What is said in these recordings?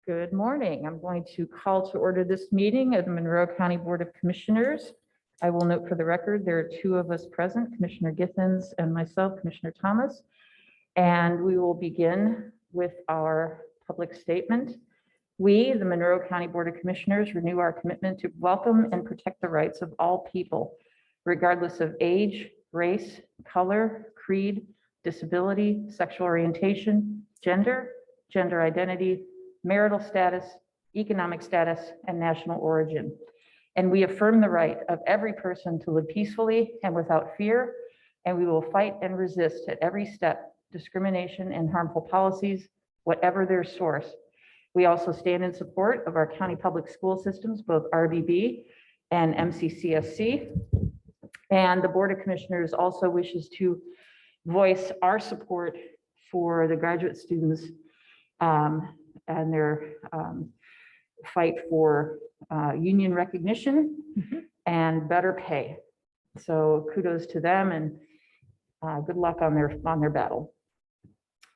Good morning. I'm going to call to order this meeting of the Monroe County Board of Commissioners. I will note for the record, there are two of us present, Commissioner Githens and myself, Commissioner Thomas. And we will begin with our public statement. We, the Monroe County Board of Commissioners, renew our commitment to welcome and protect the rights of all people, regardless of age, race, color, creed, disability, sexual orientation, gender identity, marital status, economic status, and national origin. And we affirm the right of every person to live peacefully and without fear, and we will fight and resist at every step discrimination and harmful policies, whatever their source. We also stand in support of our county public school systems, both RBB and MCCSC. And the Board of Commissioners also wishes to voice our support for the graduate students and their fight for union recognition and better pay. So kudos to them and good luck on their battle.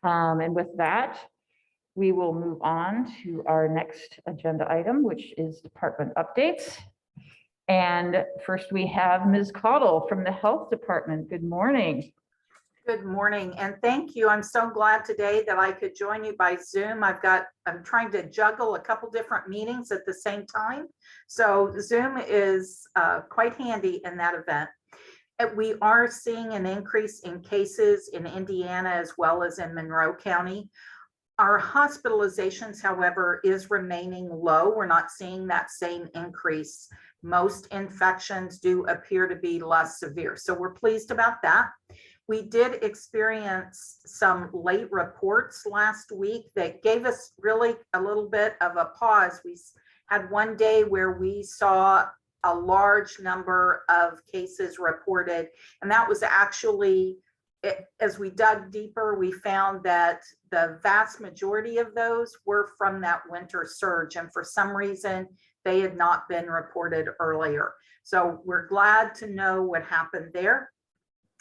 And with that, we will move on to our next agenda item, which is department updates. And first we have Ms. Caudle from the Health Department. Good morning. Good morning, and thank you. I'm so glad today that I could join you by Zoom. I'm trying to juggle a couple different meetings at the same time. So Zoom is quite handy in that event. We are seeing an increase in cases in Indiana as well as in Monroe County. Our hospitalizations, however, is remaining low. We're not seeing that same increase. Most infections do appear to be less severe. So we're pleased about that. We did experience some late reports last week that gave us really a little bit of a pause. We had one day where we saw a large number of cases reported, and that was actually, as we dug deeper, we found that the vast majority of those were from that winter surge, and for some reason, they had not been reported earlier. So we're glad to know what happened there.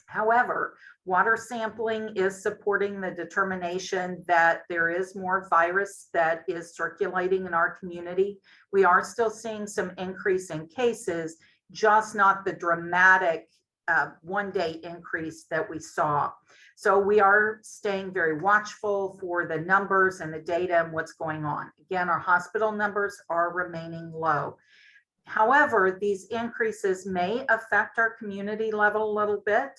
However, water sampling is supporting the determination that there is more virus that is circulating in our community. We are still seeing some increase in cases, just not the dramatic one-day increase that we saw. So we are staying very watchful for the numbers and the data and what's going on. Again, our hospital numbers are remaining low. However, these increases may affect our community level a little bit.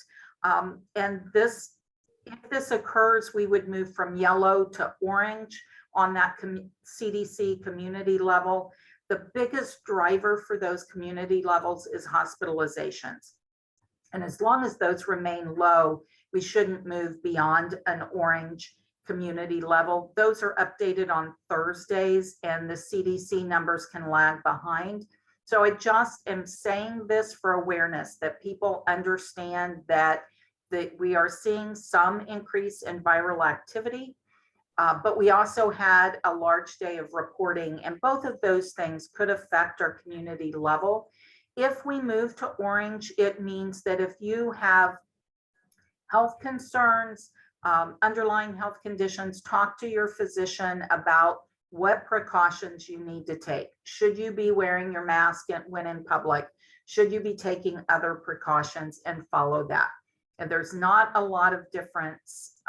And if this occurs, we would move from yellow to orange on that CDC community level. The biggest driver for those community levels is hospitalizations. And as long as those remain low, we shouldn't move beyond an orange community level. Those are updated on Thursdays, and the CDC numbers can lag behind. So I just am saying this for awareness, that people understand that we are seeing some increase in viral activity, but we also had a large day of reporting, and both of those things could affect our community level. If we move to orange, it means that if you have health concerns, underlying health conditions, talk to your physician about what precautions you need to take. Should you be wearing your mask when in public? Should you be taking other precautions, and follow that? And there's not a lot of difference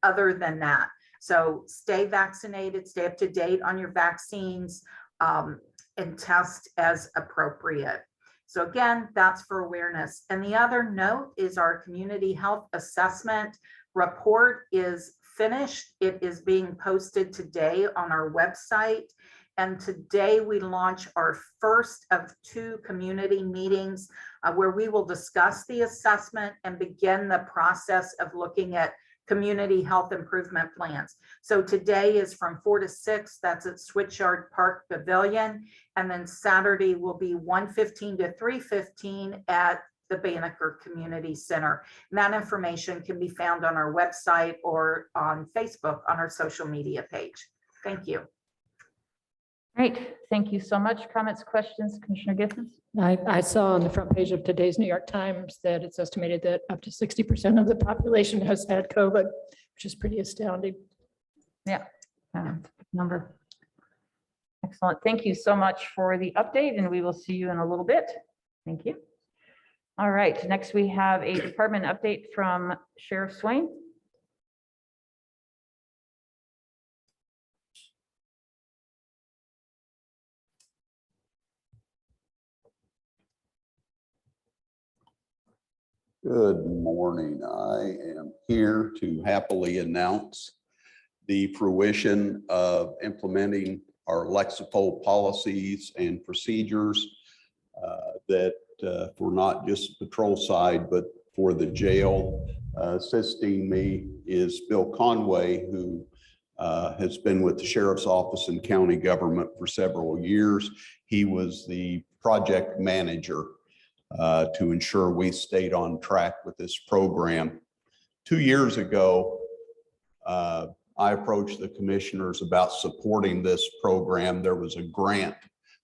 other than that. So stay vaccinated, stay up to date on your vaccines, and test as appropriate. So again, that's for awareness. And the other note is our community health assessment report is finished. It is being posted today on our website. And today we launch our first of 2 community meetings where we will discuss the assessment and begin the process of looking at community health improvement plans. So today is from 4 to 6, that's at Switchyard Park Pavilion. And then Saturday will be 1:15 to 3:15 at the Banneker Community Center. And that information can be found on our website or on Facebook on our social media page. Thank you. Great. Thank you so much. Comments, questions, Commissioner Githens? I saw on the front page of today's New York Times that it's estimated that up to 60% of the population has had COVID, which is pretty astounding. Yeah, number. Excellent. Thank you so much for the update, and we will see you in a little bit. Thank you. All right, next we have a department update from Sheriff Swain. Good morning. I am here to happily announce the fruition of implementing our Lexipol policies and procedures that for not just patrol side, but for the jail. Assisting me is Bill Conway, who has been with the Sheriff's Office and county government for several years. He was the project manager to ensure we stayed on track with this program. 2 years ago, I approached the commissioners about supporting this program. There was a grant,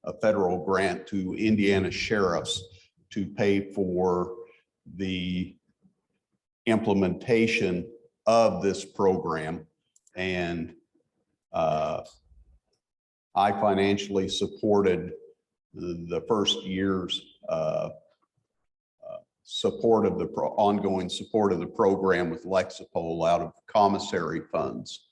a federal grant to Indiana sheriffs to pay for the implementation of this program. And I financially supported the first year's support of the ongoing support of the program with Lexipol out of commissary funds.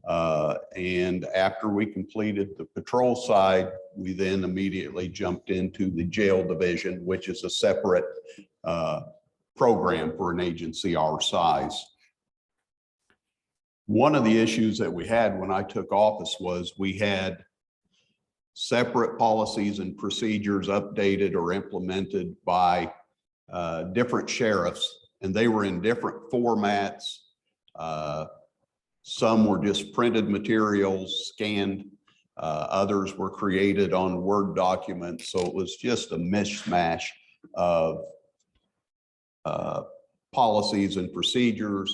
And after we completed the patrol side, we then immediately jumped into the jail division, which is a separate program for an agency our size. One of the issues that we had when I took office was we had separate policies and procedures updated or implemented by different sheriffs, and they were in different formats. Some were just printed materials, scanned. Others were created on Word documents. So it was just a mishmash of policies and procedures.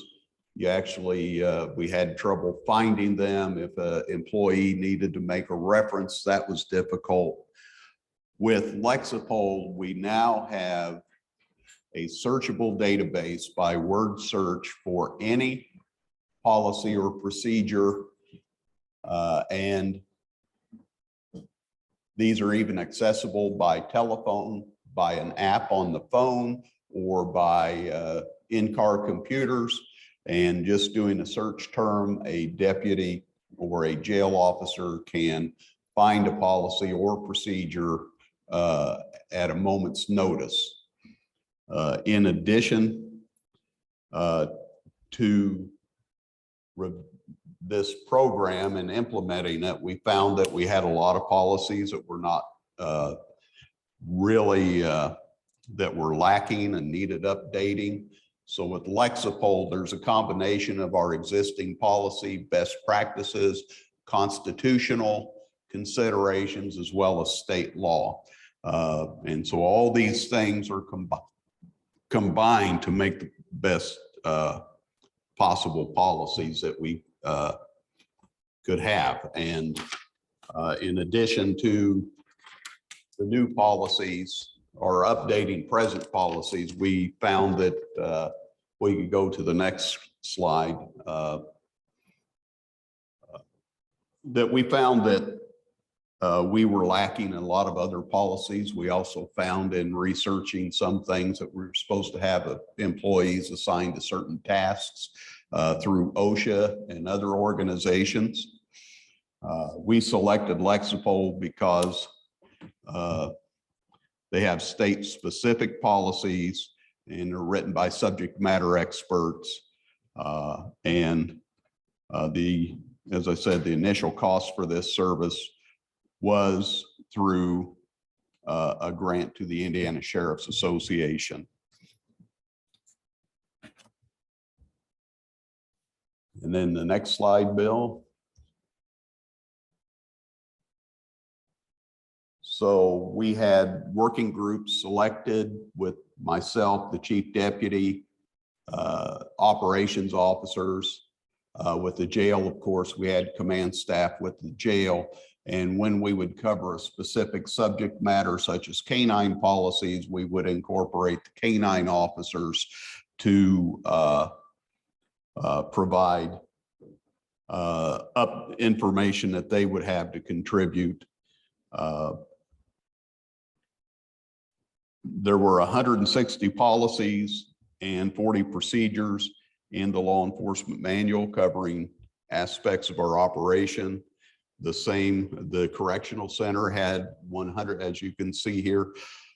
You actually, we had trouble finding them. If an employee needed to make a reference, that was difficult. With Lexipol, we now have a searchable database by word search for any policy or procedure. And these are even accessible by telephone, by an app on the phone, or by in-car computers. And just doing a search term, a deputy or a jail officer can find a policy or procedure at a moment's notice. In addition to this program and implementing it, we found that we had a lot of policies that were not really, that were lacking and needed updating. So with Lexipol, there's a combination of our existing policy, best practices, constitutional considerations, as well as state law. And so all these things are combined to make the best possible policies that we could have. And in addition to the new policies or updating present policies, we found that we could go to the next slide, that we found that we were lacking in a lot of other policies. We also found in researching some things that we're supposed to have employees assigned to certain tasks through OSHA and other organizations. We selected Lexipol because they have state-specific policies and are written by subject matter experts. And as I said, the initial cost for this service was through a grant to the Indiana Sheriff's Association. And then the next slide, Bill. So we had working groups selected with myself, the chief deputy, operations officers. With the jail, of course, we had command staff with the jail. And when we would cover a specific subject matter, such as canine policies, we would incorporate the canine officers to provide up information that they would have to contribute. There were 160 policies and 40 procedures in the law enforcement manual covering aspects of our operation. The correctional center had 100, as you can see here,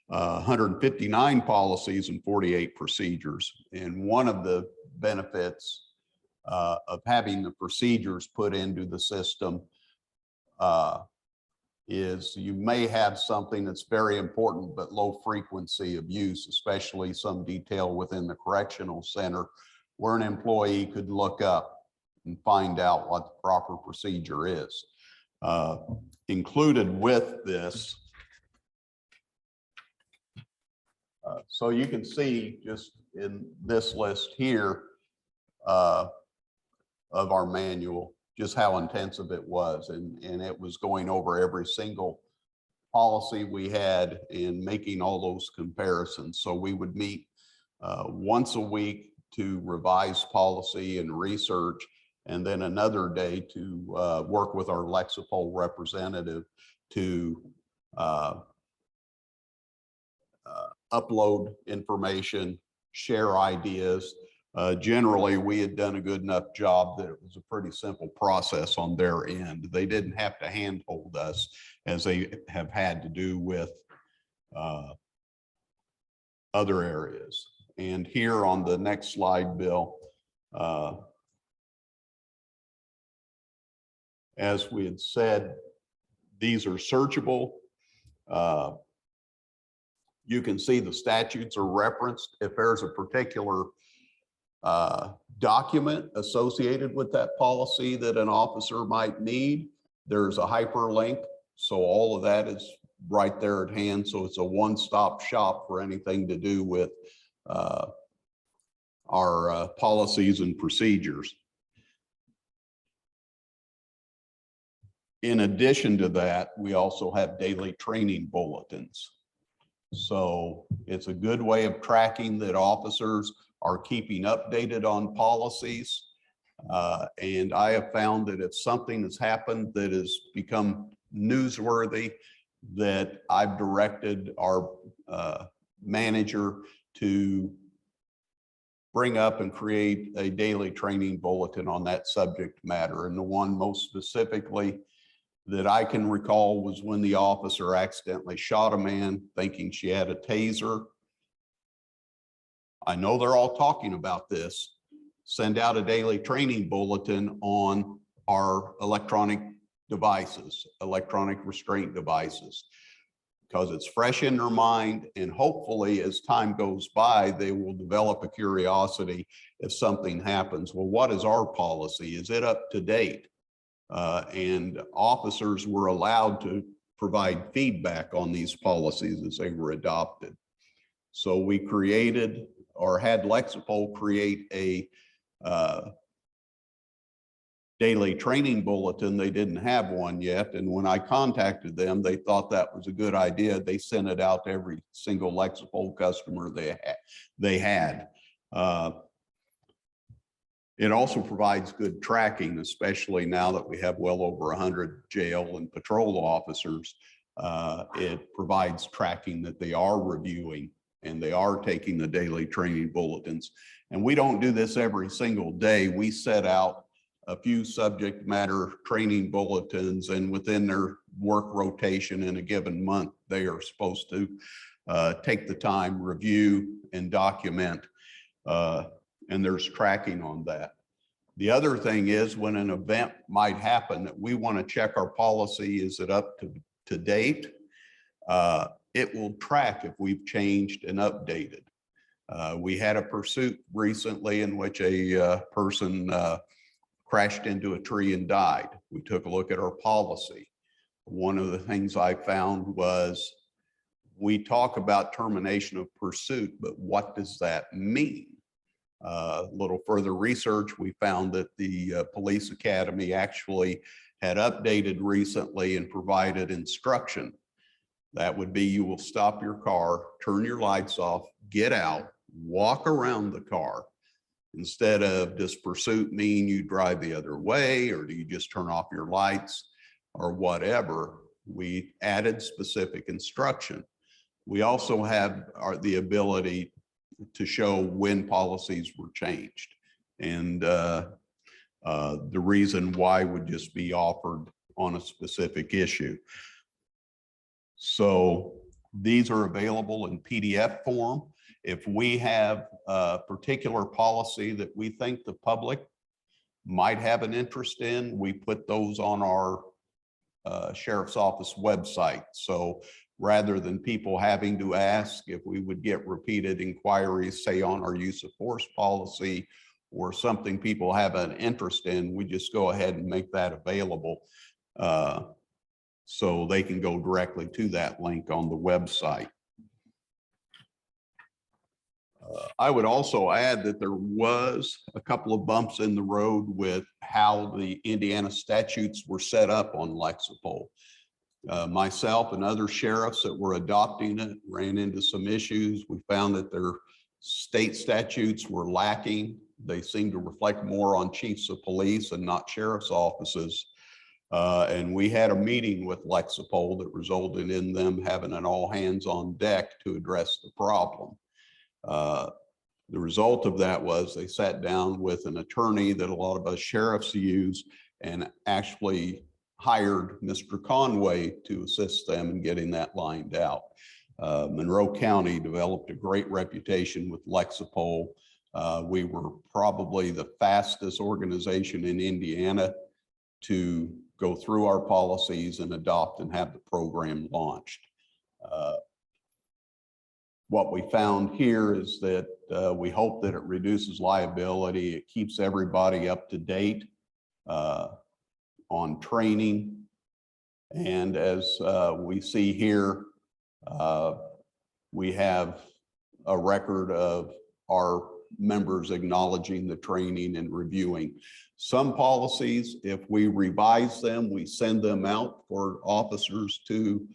159 policies and 48 procedures. And one of the benefits of having the procedures put into the system is you may have something that's very important but low frequency of use, especially some detail within the correctional center where an employee could look up and find out what the proper procedure is. Included with this, so you can see just in this list here of our manual, just how intensive it was. And it was going over every single policy we had and making all those comparisons. So we would meet once a week to revise policy and research, and then another day to work with our Lexipol representative to upload information, share ideas. Generally, we had done a good enough job that it was a pretty simple process on their end. They didn't have to handhold us as they have had to do with other areas. And here on the next slide, Bill, as we had said, these are searchable. You can see the statutes are referenced. If there's a particular document associated with that policy that an officer might need, there's a hyperlink. So all of that is right there at hand. So it's a one-stop shop for anything to do with our policies and procedures. In addition to that, we also have daily training bulletins. So it's a good way of tracking that officers are keeping updated on policies. And I have found that if something has happened that has become newsworthy, that I've directed our manager to bring up and create a daily training bulletin on that subject matter. And the one most specifically that I can recall was when the officer accidentally shot a man thinking she had a taser. I know they're all talking about this. Send out a daily training bulletin on our electronic devices, electronic restraint devices, because it's fresh in their mind, and hopefully as time goes by, they will develop a curiosity if something happens. Well, what is our policy? Is it up to date? And officers were allowed to provide feedback on these policies as they were adopted. So we created or had Lexipol create a daily training bulletin. They didn't have one yet. And when I contacted them, they thought that was a good idea. They sent it out to every single Lexipol customer they had. It also provides good tracking, especially now that we have well over 100 jail and patrol officers. It provides tracking that they are reviewing and they are taking the daily training bulletins. And we don't do this every single day. We set out a few subject matter training bulletins, and within their work rotation in a given month, they are supposed to take the time, review, and document. And there's tracking on that. The other thing is when an event might happen that we want to check our policy, is it up to date? It will track if we've changed and updated. We had a pursuit recently in which a person crashed into a tree and died. We took a look at our policy. One of the things I found was we talk about termination of pursuit, but what does that mean? A little further research, we found that the police academy actually had updated recently and provided instruction. That would be, you will stop your car, turn your lights off, get out, walk around the car, Instead of does pursuit mean you drive the other way, or do you just turn off your lights or whatever? We added specific instruction. We also have the ability to show when policies were changed. And the reason why would just be offered on a specific issue. So these are available in PDF form. If we have a particular policy that we think the public might have an interest in, we put those on our sheriff's office website. So rather than people having to ask, if we would get repeated inquiries, say on our use of force policy or something people have an interest in, we just go ahead and make that available. So they can go directly to that link on the website. I would also add that there was a couple of bumps in the road with how the Indiana statutes were set up on Lexipol. Myself and other sheriffs that were adopting it ran into some issues. We found that their state statutes were lacking. They seemed to reflect more on chiefs of police and not sheriff's offices. And we had a meeting with Lexipol that resulted in them having an all hands on deck to address the problem. The result of that was they sat down with an attorney that a lot of us sheriffs use and actually hired Mr. Conway to assist them in getting that lined out. Monroe County developed a great reputation with Lexipol. We were probably the fastest organization in Indiana to go through our policies and adopt and have the program launched. What we found here is that we hope that it reduces liability. It keeps everybody up to date on training. And as we see here, we have a record of our members acknowledging the training and reviewing. Some policies, if we revise them, we send them out for officers to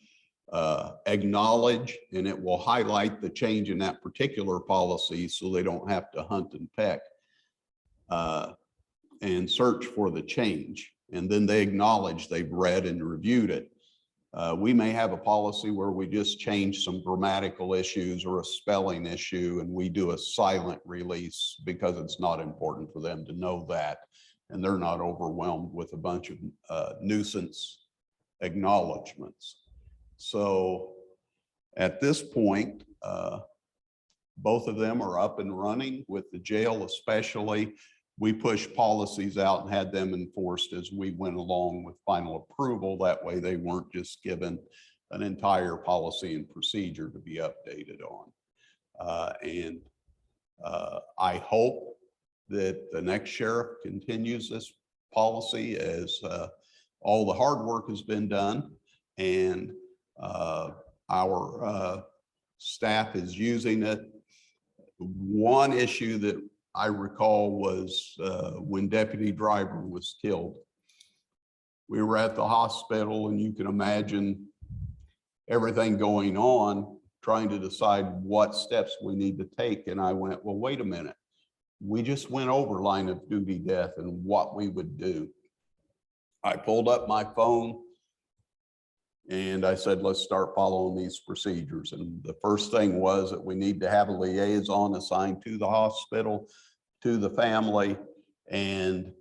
acknowledge, and it will highlight the change in that particular policy so they don't have to hunt and peck and search for the change. And then they acknowledge they've read and reviewed it. We may have a policy where we just change some grammatical issues or a spelling issue, and we do a silent release because it's not important for them to know that, and they're not overwhelmed with a bunch of nuisance acknowledgements. So at this point, both of them are up and running. With the jail especially, we pushed policies out and had them enforced as we went along with final approval. That way they weren't just given an entire policy and procedure to be updated on. I hope that the next sheriff continues this policy as all the hard work has been done, and our staff is using it. One issue that I recall was when Deputy Driver was killed. We were at the hospital, and you can imagine everything going on, trying to decide what steps we need to take. And I went, well, wait a minute. We just went over line of duty death and what we would do. I pulled up my phone and I said, let's start following these procedures. And the first thing was that we need to have a liaison assigned to the hospital, to the family, and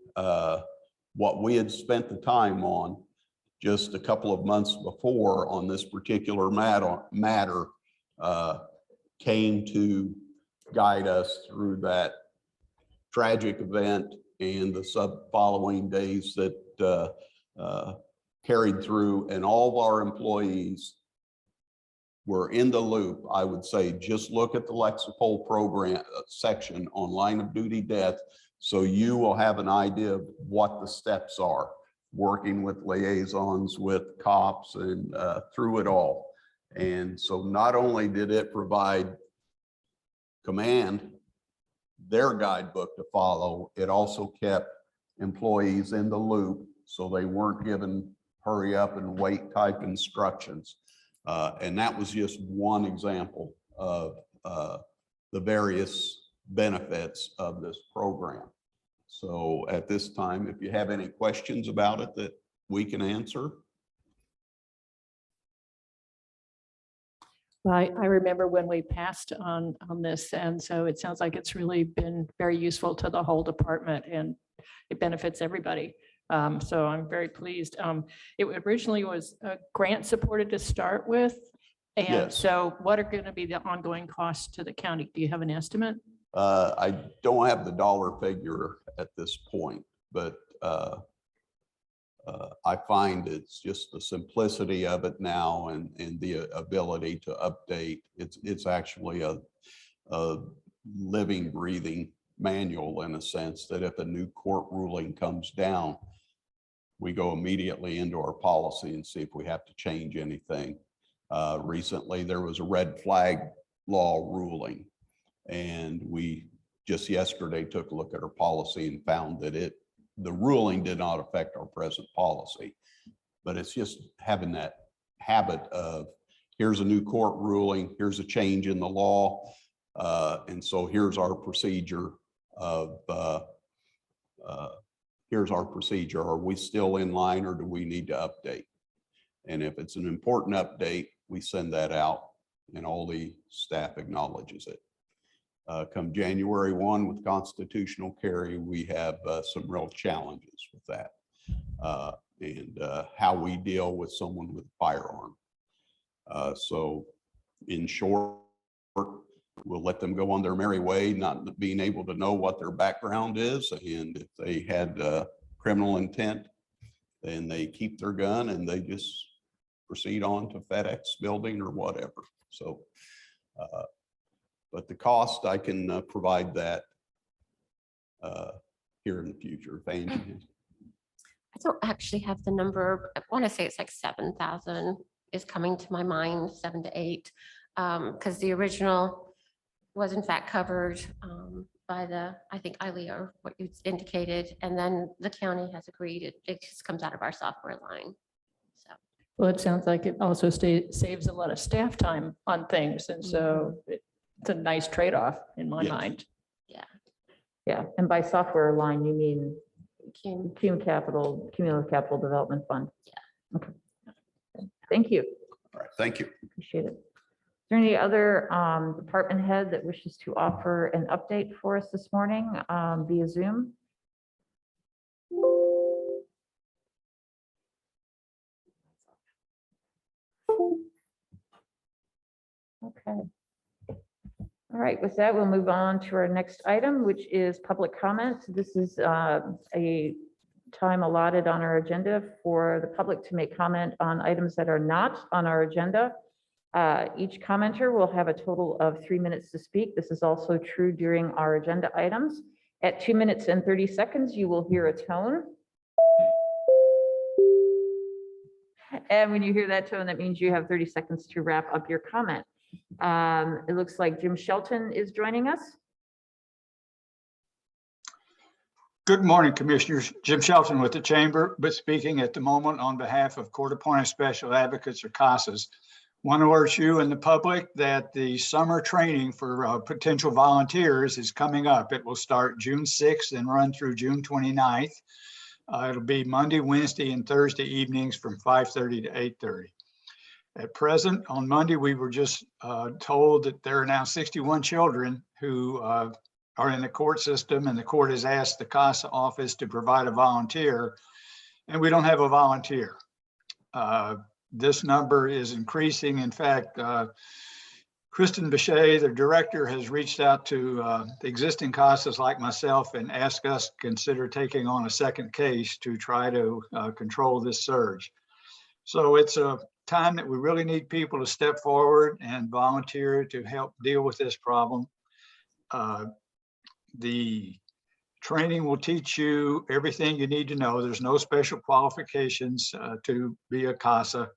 what we had spent the time on just a couple of months before on this particular matter came to guide us through that tragic event and the following days that carried through, and all of our employees were in the loop. I would say just look at the Lexipol program section on line of duty death, so you will have an idea of what the steps are, working with liaisons, with cops, and through it all. And so not only did it provide command their guidebook to follow, it also kept employees in the loop so they weren't given hurry up and wait type instructions. And that was just one example of the various benefits of this program. So at this time, if you have any questions about it that we can answer. Well, I remember when we passed on this, and so it sounds like it's really been very useful to the whole department and it benefits everybody. So I'm very pleased. It originally was grant supported to start with. And Yes. so what are going to be the ongoing costs to the county? Do you have an estimate? I don't have the dollar figure at this point, but I find it's just the simplicity of it now and the ability to update. It's actually a living, breathing manual in a sense that if a new court ruling comes down, we go immediately into our policy and see if we have to change anything. Recently, there was a red flag law ruling, and we just yesterday took a look at our policy and found that the ruling did not affect our present policy. But it's just having that habit of, here's a new court ruling, here's a change in the law, and so here's our procedure of here's our procedure. Are we still in line, or do we need to update? And if it's an important update, we send that out and all the staff acknowledges it. Come January 1 with constitutional carry, we have some real challenges with that and how we deal with someone with a firearm. So in short, we'll let them go on their merry way, not being able to know what their background is. And if they had criminal intent, then they keep their gun and they just proceed on to FedEx building or whatever. So, but the cost, I can provide that here in the future. Thank you. I don't actually have the number. I want to say it's like 7,000 is coming to my mind, 7 to 8, because the original was in fact covered by I think ILEA, or what you indicated, and then the county has agreed. It just comes out of our software line. So Well, it sounds like it also saves a lot of staff time on things. And so it's a nice trade-off in my Yes. mind. Yeah, and by software line, you mean can cumulative capital development fund. Yeah. Okay. Thank you. All right, thank you. Appreciate it. Is there any other department head that wishes to offer an update for us this morning via Zoom? Okay. All right, with that, we'll move on to our next item, which is public comment. This is a time allotted on our agenda for the public to make comment on items that are not on our agenda. Each commenter will have a total of 3 minutes to speak. This is also true during our agenda items. At 2 minutes and 30 seconds, you will hear a tone. And when you hear that tone, that means you have 30 seconds to wrap up your comment. It looks like Jim Shelton is joining us. Good morning, Commissioners. Jim Shelton with the Chamber, but speaking at the moment on behalf of Court-Appointed Special Advocates, or CASAs. Want to urge you and the public that the summer training for potential volunteers is coming up. It will start June 6th and run through June 29th. It'll be Monday, Wednesday, and Thursday evenings from 5:30 to 8:30. At present, on Monday, we were just told that there are now 61 children who are in the court system, and the court has asked the CASA office to provide a volunteer, and we don't have a volunteer. This number is increasing. In fact, Kristen Bechet, the director, has reached out to the existing CASAs like myself and asked us to consider taking on a second case to try to control this surge. So it's a time that we really need people to step forward and volunteer to help deal with this problem. The training will teach you everything you need to know. There's no special qualifications to be a CASA.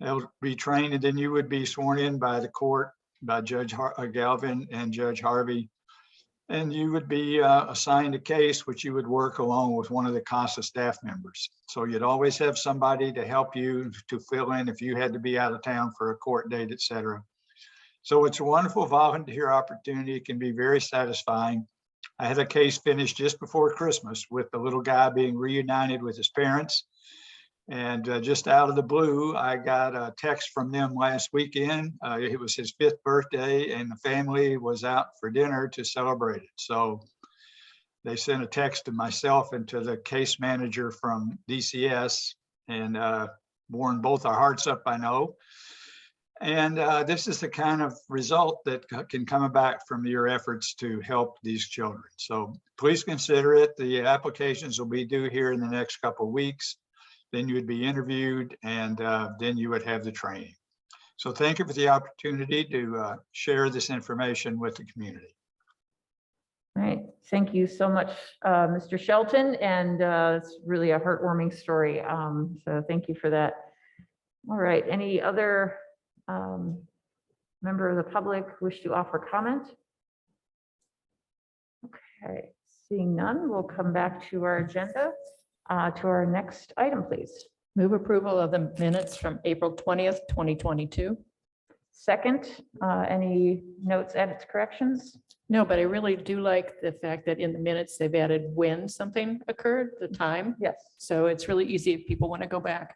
They'll be trained, and then you would be sworn in by the court, by Judge Galvin and Judge Harvey. And you would be assigned a case, which you would work along with one of the CASA staff members. So you'd always have somebody to help you to fill in if you had to be out of town for a court date, et cetera. So it's a wonderful volunteer opportunity. It can be very satisfying. I had a case finished just before Christmas with the little guy being reunited with his parents. And just out of the blue, I got a text from them last weekend. It was his 5th birthday and the family was out for dinner to celebrate it. So they sent a text to myself and to the case manager from DCS and warmed both our hearts up, I know. And this is the kind of result that can come back from your efforts to help these children. So please consider it. The applications will be due here in the next couple of weeks. Then you would be interviewed and then you would have the training. So thank you for the opportunity to share this information with the community. All right, thank you so much, Mr. Shelton, and it's really a heartwarming story. So thank you for that. All right, any other member of the public wish to offer comment? Okay, seeing none, we'll come back to our agenda, to our next item, please. Move approval of the minutes from April 20th, 2022. Second, any notes, edits, corrections? No, but I really do like the fact that in the minutes, they've added when something occurred, the time. Yes. So it's really easy if people want to go back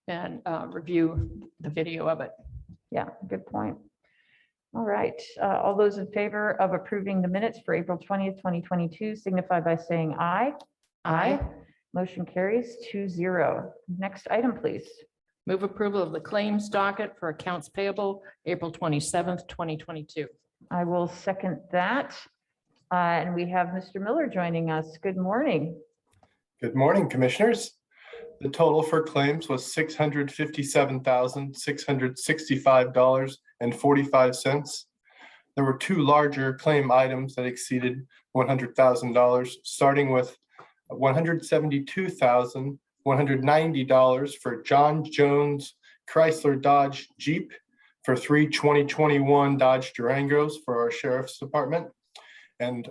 and review the video of it. Yeah, good point. All right, all those in favor of approving the minutes for April 20th, 2022 signify by saying aye. Aye. Motion carries 2-0. Next item, please. Move approval of the claims docket for accounts payable, April 27th, 2022. I will second that. And we have Mr. Miller joining us. Good morning. Good morning, Commissioners. The total for claims was $657,665.45. There were 2 larger claim items that exceeded $100,000, starting with $172,190 for John Jones Chrysler Dodge Jeep for 3 2021 Dodge Durangos for our Sheriff's Department, and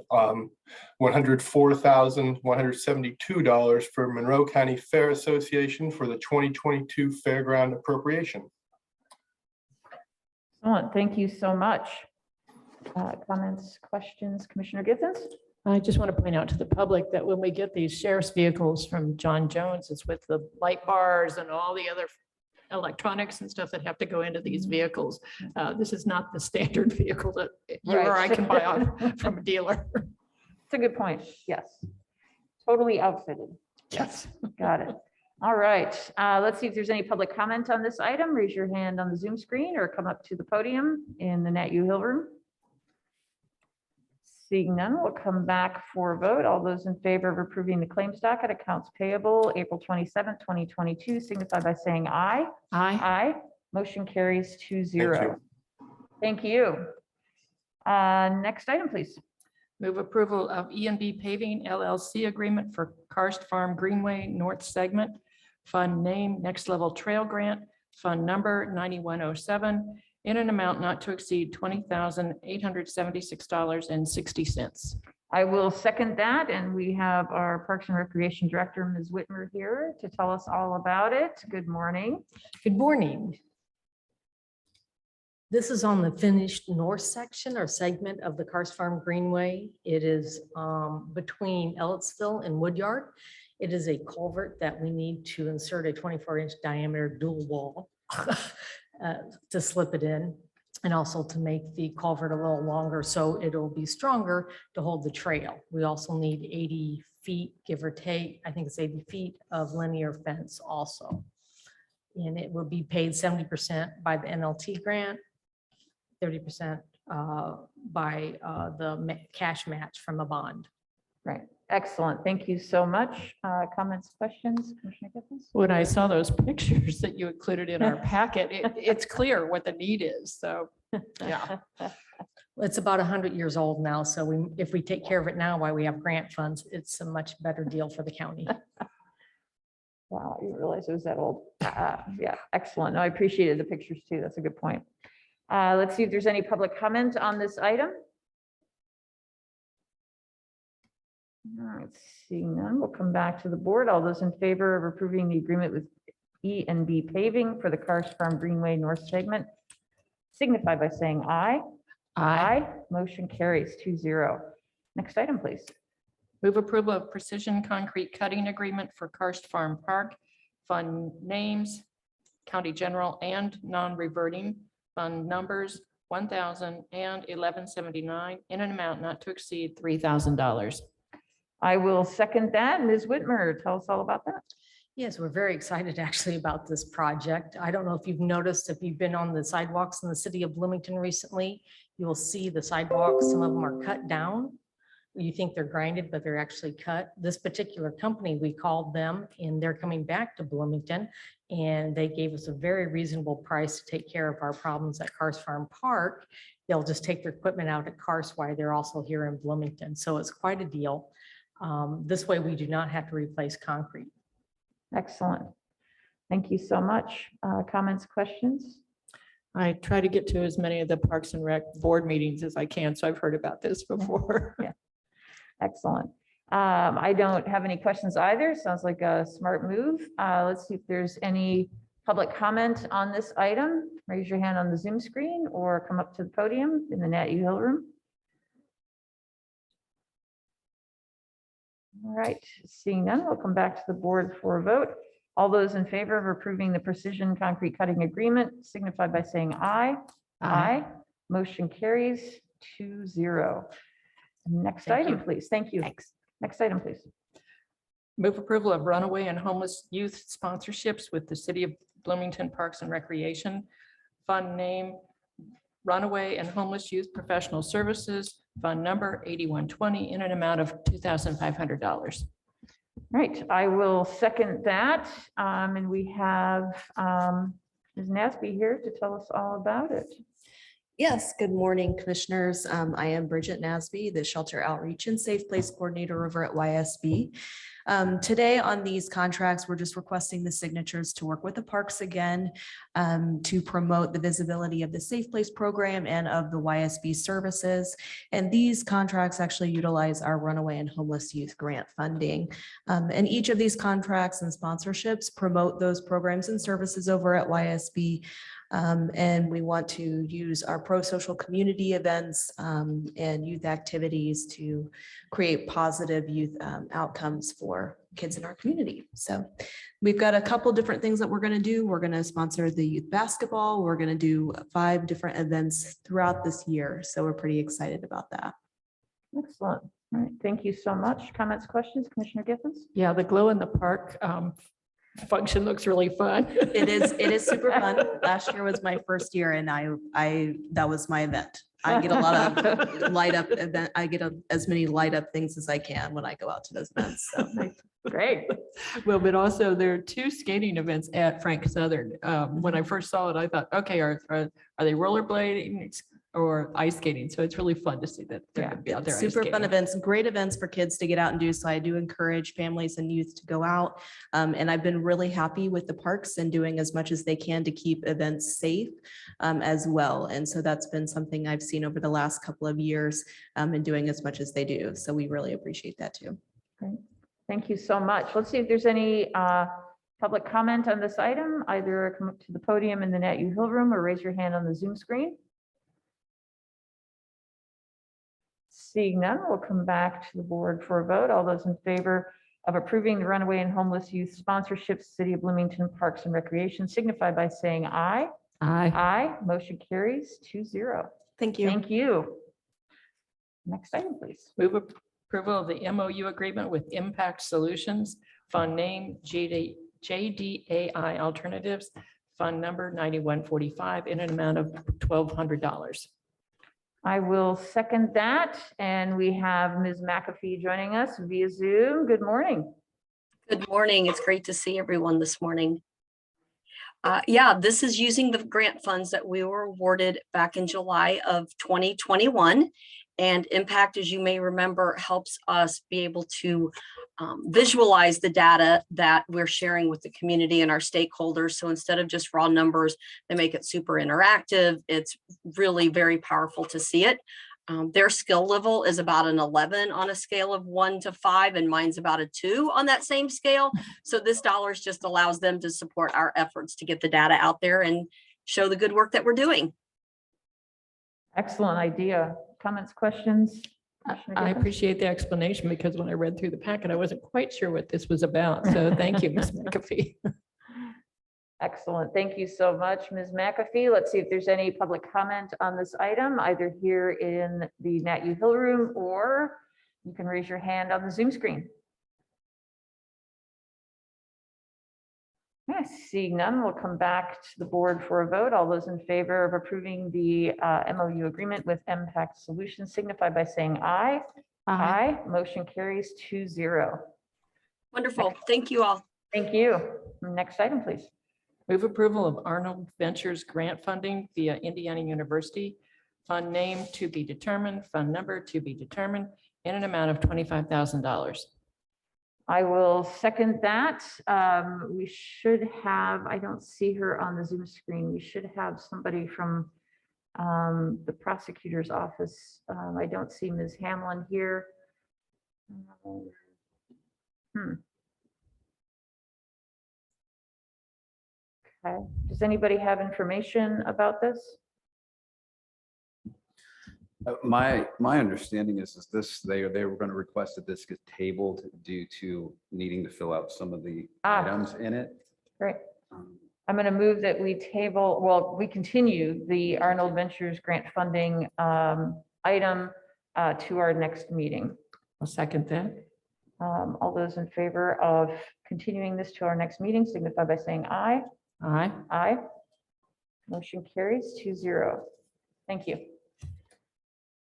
$104,172 for Monroe County Fair Association for the 2022 Fairground appropriation. Excellent. Thank you so much. Comments, questions, Commissioner Githens? I just want to point out to the public that when we get these sheriff's vehicles from John Jones, it's with the light bars and all the other electronics and stuff that have to go into these vehicles. This is not the standard vehicle that you or I can buy on from a dealer. It's a good point. Yes. Totally outfitted. Yes. Got it. All right. Let's see if there's any public comment on this item. Raise your hand on the Zoom screen or come up to the podium in the Nat U Hill room. Seeing none, we'll come back for a vote. All those in favor of approving the claims docket, accounts payable, April 27th, 2022, signify by saying aye. Aye. Aye. Motion carries 2-0. Thank you. Next item, please. Move approval of E&B Paving LLC agreement for Karst Farm Greenway North Segment, fund name Next Level Trail Grant, fund number 9107, in an amount not to exceed $20,876.60. I will second that, and we have our Parks and Recreation Director, Ms. Whitmer, here to tell us all about it. Good morning. Good morning. This is on the finished north section or segment of the Karst Farm Greenway. It is between Ellettsville and Woodyard. It is a culvert that we need to insert a 24-inch diameter dual wall to slip it in, and also to make the culvert a little longer so it'll be stronger to hold the trail. We also need 80 feet, give or take, I think it's 80 feet of linear fence also. And it will be paid 70% by the NLT grant, 30% by the cash match from a bond. Right. Excellent. Thank you so much. Comments, questions, Commissioner Githens? When I saw those pictures that you included in our packet, it's clear what the need is. So, yeah. It's about 100 years old now, so if we take care of it now while we have grant funds, it's a much better deal for the county. Wow, I didn't realize it was that old. Yeah, excellent. No, I appreciated the pictures too. That's a good point. Let's see if there's any public comment on this item. All right, seeing none, we'll come back to the board. All those in favor of approving the agreement with E&B Paving for the Karst Farm Greenway North Segment, signify by saying aye. Motion carries 2-0. Next item, please. Move approval of precision concrete cutting agreement for Karst Farm Park. Fund names, county general and non-reverting. Fund numbers 1,000 and 1179 in an amount not to exceed $3,000. I will second that. Ms. Whitmer, tell us all about that. Yes, we're very excited actually about this project. I don't know if you've noticed, if you've been on the sidewalks in the city of Bloomington recently, you will see the sidewalks, some of them are cut down. You think they're grinded, but they're actually cut. This particular company, we called them and they're coming back to Bloomington. And they gave us a very reasonable price to take care of our problems at Karst Farm Park. They'll just take their equipment out at Karst while they're also here in Bloomington. So it's quite a deal. This way we do not have to replace concrete. Excellent. Thank you so much. Comments, questions? I try to get to as many of the Parks and Rec board meetings as I can, so I've heard about this before. Yeah. Excellent. I don't have any questions either. Sounds like a smart move. Let's see if there's any public comment on this item. Raise your hand on the Zoom screen or come up to the podium in the Nat U Hill room. All right, seeing none, we'll come back to the board for a vote. All those in favor of approving the precision concrete cutting agreement signify by saying aye. Aye. Motion carries 2-0. Next Thank item, you. please. Thank you. Thanks. Next item, please. Move approval of runaway and homeless youth sponsorships with the City of Bloomington Parks and Recreation. Fund name, Runaway and Homeless Youth Professional Services, fund number 8120 in an amount of $2,500. Right, I will second that. And we have Ms. Nasby here to tell us all about it. Yes, good morning, commissioners. I am Bridget Nasby, the Shelter Outreach and Safe Place Coordinator over at YSB. Today on these contracts, we're just requesting the signatures to work with the parks again to promote the visibility of the Safe Place program and of the YSB services. And these contracts actually utilize our Runaway and Homeless Youth Grant funding. And each of these contracts and sponsorships promote those programs and services over at YSB. And we want to use our pro-social community events and youth activities to create positive youth outcomes for kids in our community. So we've got a couple different things that we're going to do. We're going to sponsor the youth basketball. We're going to do 5 different events throughout this year. So we're pretty excited about that. Excellent. All right, thank you so much. Comments, questions, Commissioner Giffens? Yeah, the glow in the park function looks really fun. It is super fun. Last year was my first year and that was my event. I get a lot of light up event. I get as many light up things as I can when I go out to those events. So Great. Well, but also there are 2 skating events at Frank Southern. When I first saw it, I thought, okay, are they rollerblading or ice skating? So it's really fun to see that they're gonna be out there. ice super fun skating. events, great events for kids to get out and do. So I do encourage families and youth to go out. And I've been really happy with the parks and doing as much as they can to keep events safe as well. And so that's been something I've seen over the last couple of years and doing as much as they do. So we really appreciate that too. Great. Thank you so much. Let's see if there's any public comment on this item. Either come up to the podium in the Nat U Hill room or raise your hand on the Zoom screen. Seeing none, we'll come back to the board for a vote. All those in favor of approving the Runaway and Homeless Youth Sponsorships, City of Bloomington Parks and Recreation signify by saying aye. Aye. Aye. Motion carries 2-0. Thank you. Thank you. Next item, please. Move approval of the MOU agreement with Impact Solutions, fund name JDAI Alternatives, fund number 9145 in an amount of $1,200. I will second that. And we have Ms. McAfee joining us via Zoom. Good morning. Good morning. It's great to see everyone this morning. Yeah, this is using the grant funds that we were awarded back in July of 2021. And Impact, as you may remember, helps us be able to visualize the data that we're sharing with the community and our stakeholders. So instead of just raw numbers, they make it super interactive. It's really very powerful to see it. Their skill level is about an 11 on a scale of 1 to 5, and mine's about a 2 on that same scale. So this dollars just allows them to support our efforts to get the data out there and show the good work that we're doing. Excellent idea. Comments, questions? Commissioner I Gibbons? appreciate the explanation because when I read through the packet, I wasn't quite sure what this was about. So thank you, Ms. McAfee. Excellent. Thank you so much, Ms. McAfee. Let's see if there's any public comment on this item, either here in the Nat U Hill Room, or you can raise your hand on the Zoom screen. Yeah, seeing none, we'll come back to the board for a vote. All those in favor of approving the MOU agreement with Impact Solutions signify by saying aye. Aye. Motion carries 2-0. Wonderful. Thank you all. Thank you. Next item, please. Move approval of Arnold Ventures grant funding via Indiana University. Fund name to be determined, fund number to be determined, in an amount of $25,000. I will second that. We should have, I don't see her on the Zoom screen. We should have somebody from the prosecutor's office. I don't see Ms. Hamlin here. Okay. Does anybody have information about this? My understanding is this, they were going to request that this get tabled due to needing to fill out some of the items in it. Great. I'm going to move that we table, well, we continue the Arnold Ventures grant funding item to our next meeting. I'll second that. All those in favor of continuing this to our next meeting signify by saying aye. Aye. Aye. Motion carries 2-0. Thank you.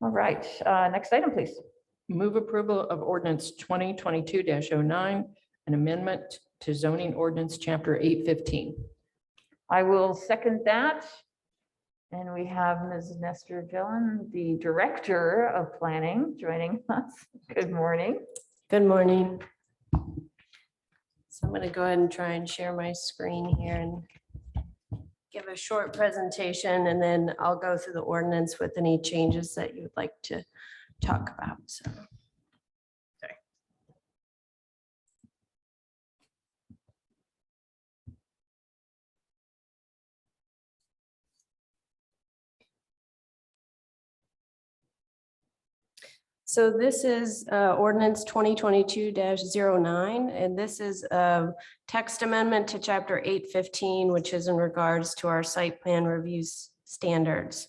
All right, next item, please. Move approval of ordinance 2022-09, an amendment to zoning ordinance chapter 815. I will second that. And we have Ms. Nestor Gillen, the Director of Planning, joining us. Good morning. Good morning. So I'm going to go ahead and try and share my screen here and give a short presentation, and then I'll go through the ordinance with any changes that you'd like to talk about. So. Okay. So this is ordinance 2022-09, and this is a text amendment to chapter 815, which is in regards to our site plan reviews standards.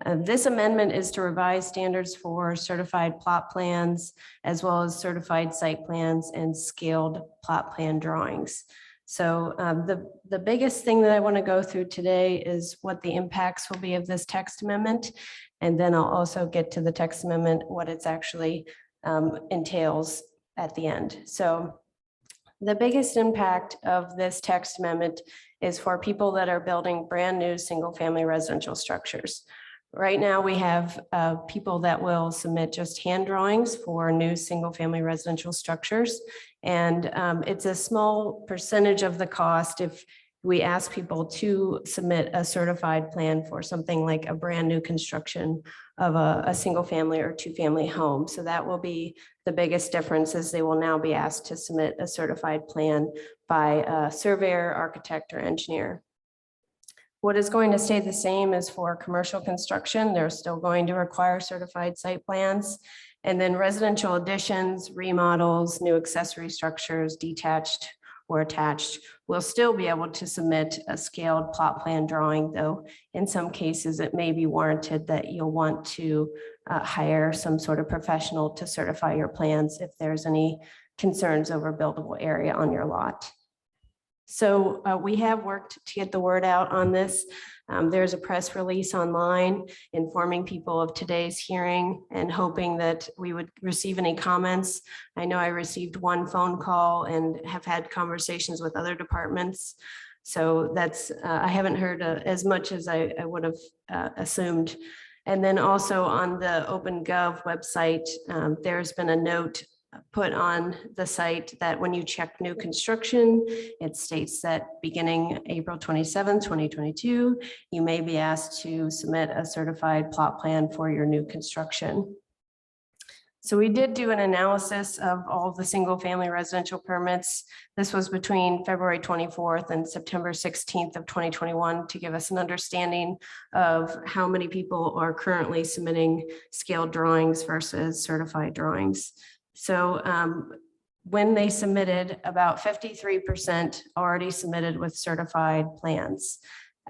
This amendment is to revise standards for certified plot plans, as well as certified site plans and scaled plot plan drawings. So the biggest thing that I want to go through today is what the impacts will be of this text amendment. And then I'll also get to the text amendment, what it's actually entails at the end. So the biggest impact of this text amendment is for people that are building brand new single-family residential structures. Right now, we have people that will submit just hand drawings for new single-family residential structures. And it's a small percentage of the cost if we ask people to submit a certified plan for something like a brand new construction of a single family or two-family home. So that will be the biggest difference, is they will now be asked to submit a certified plan by a surveyor, architect, or engineer. What is going to stay the same is for commercial construction. They're still going to require certified site plans. And then residential additions, remodels, new accessory structures, detached or attached, will still be able to submit a scaled plot plan drawing, though in some cases it may be warranted that you'll want to hire some sort of professional to certify your plans if there's any concerns over buildable area on your lot. So we have worked to get the word out on this. There's a press release online informing people of today's hearing and hoping that we would receive any comments. I know I received one phone call and have had conversations with other departments. So that's, I haven't heard as much as I would have assumed. And then also on the OpenGov website, there's been a note put on the site that when you check new construction, it states that beginning April 27, 2022, you may be asked to submit a certified plot plan for your new construction. So we did do an analysis of all the single-family residential permits. This was between February 24th and September 16th of 2021 to give us an understanding of how many people are currently submitting scaled drawings versus certified drawings. So when they submitted, about 53% already submitted with certified plans.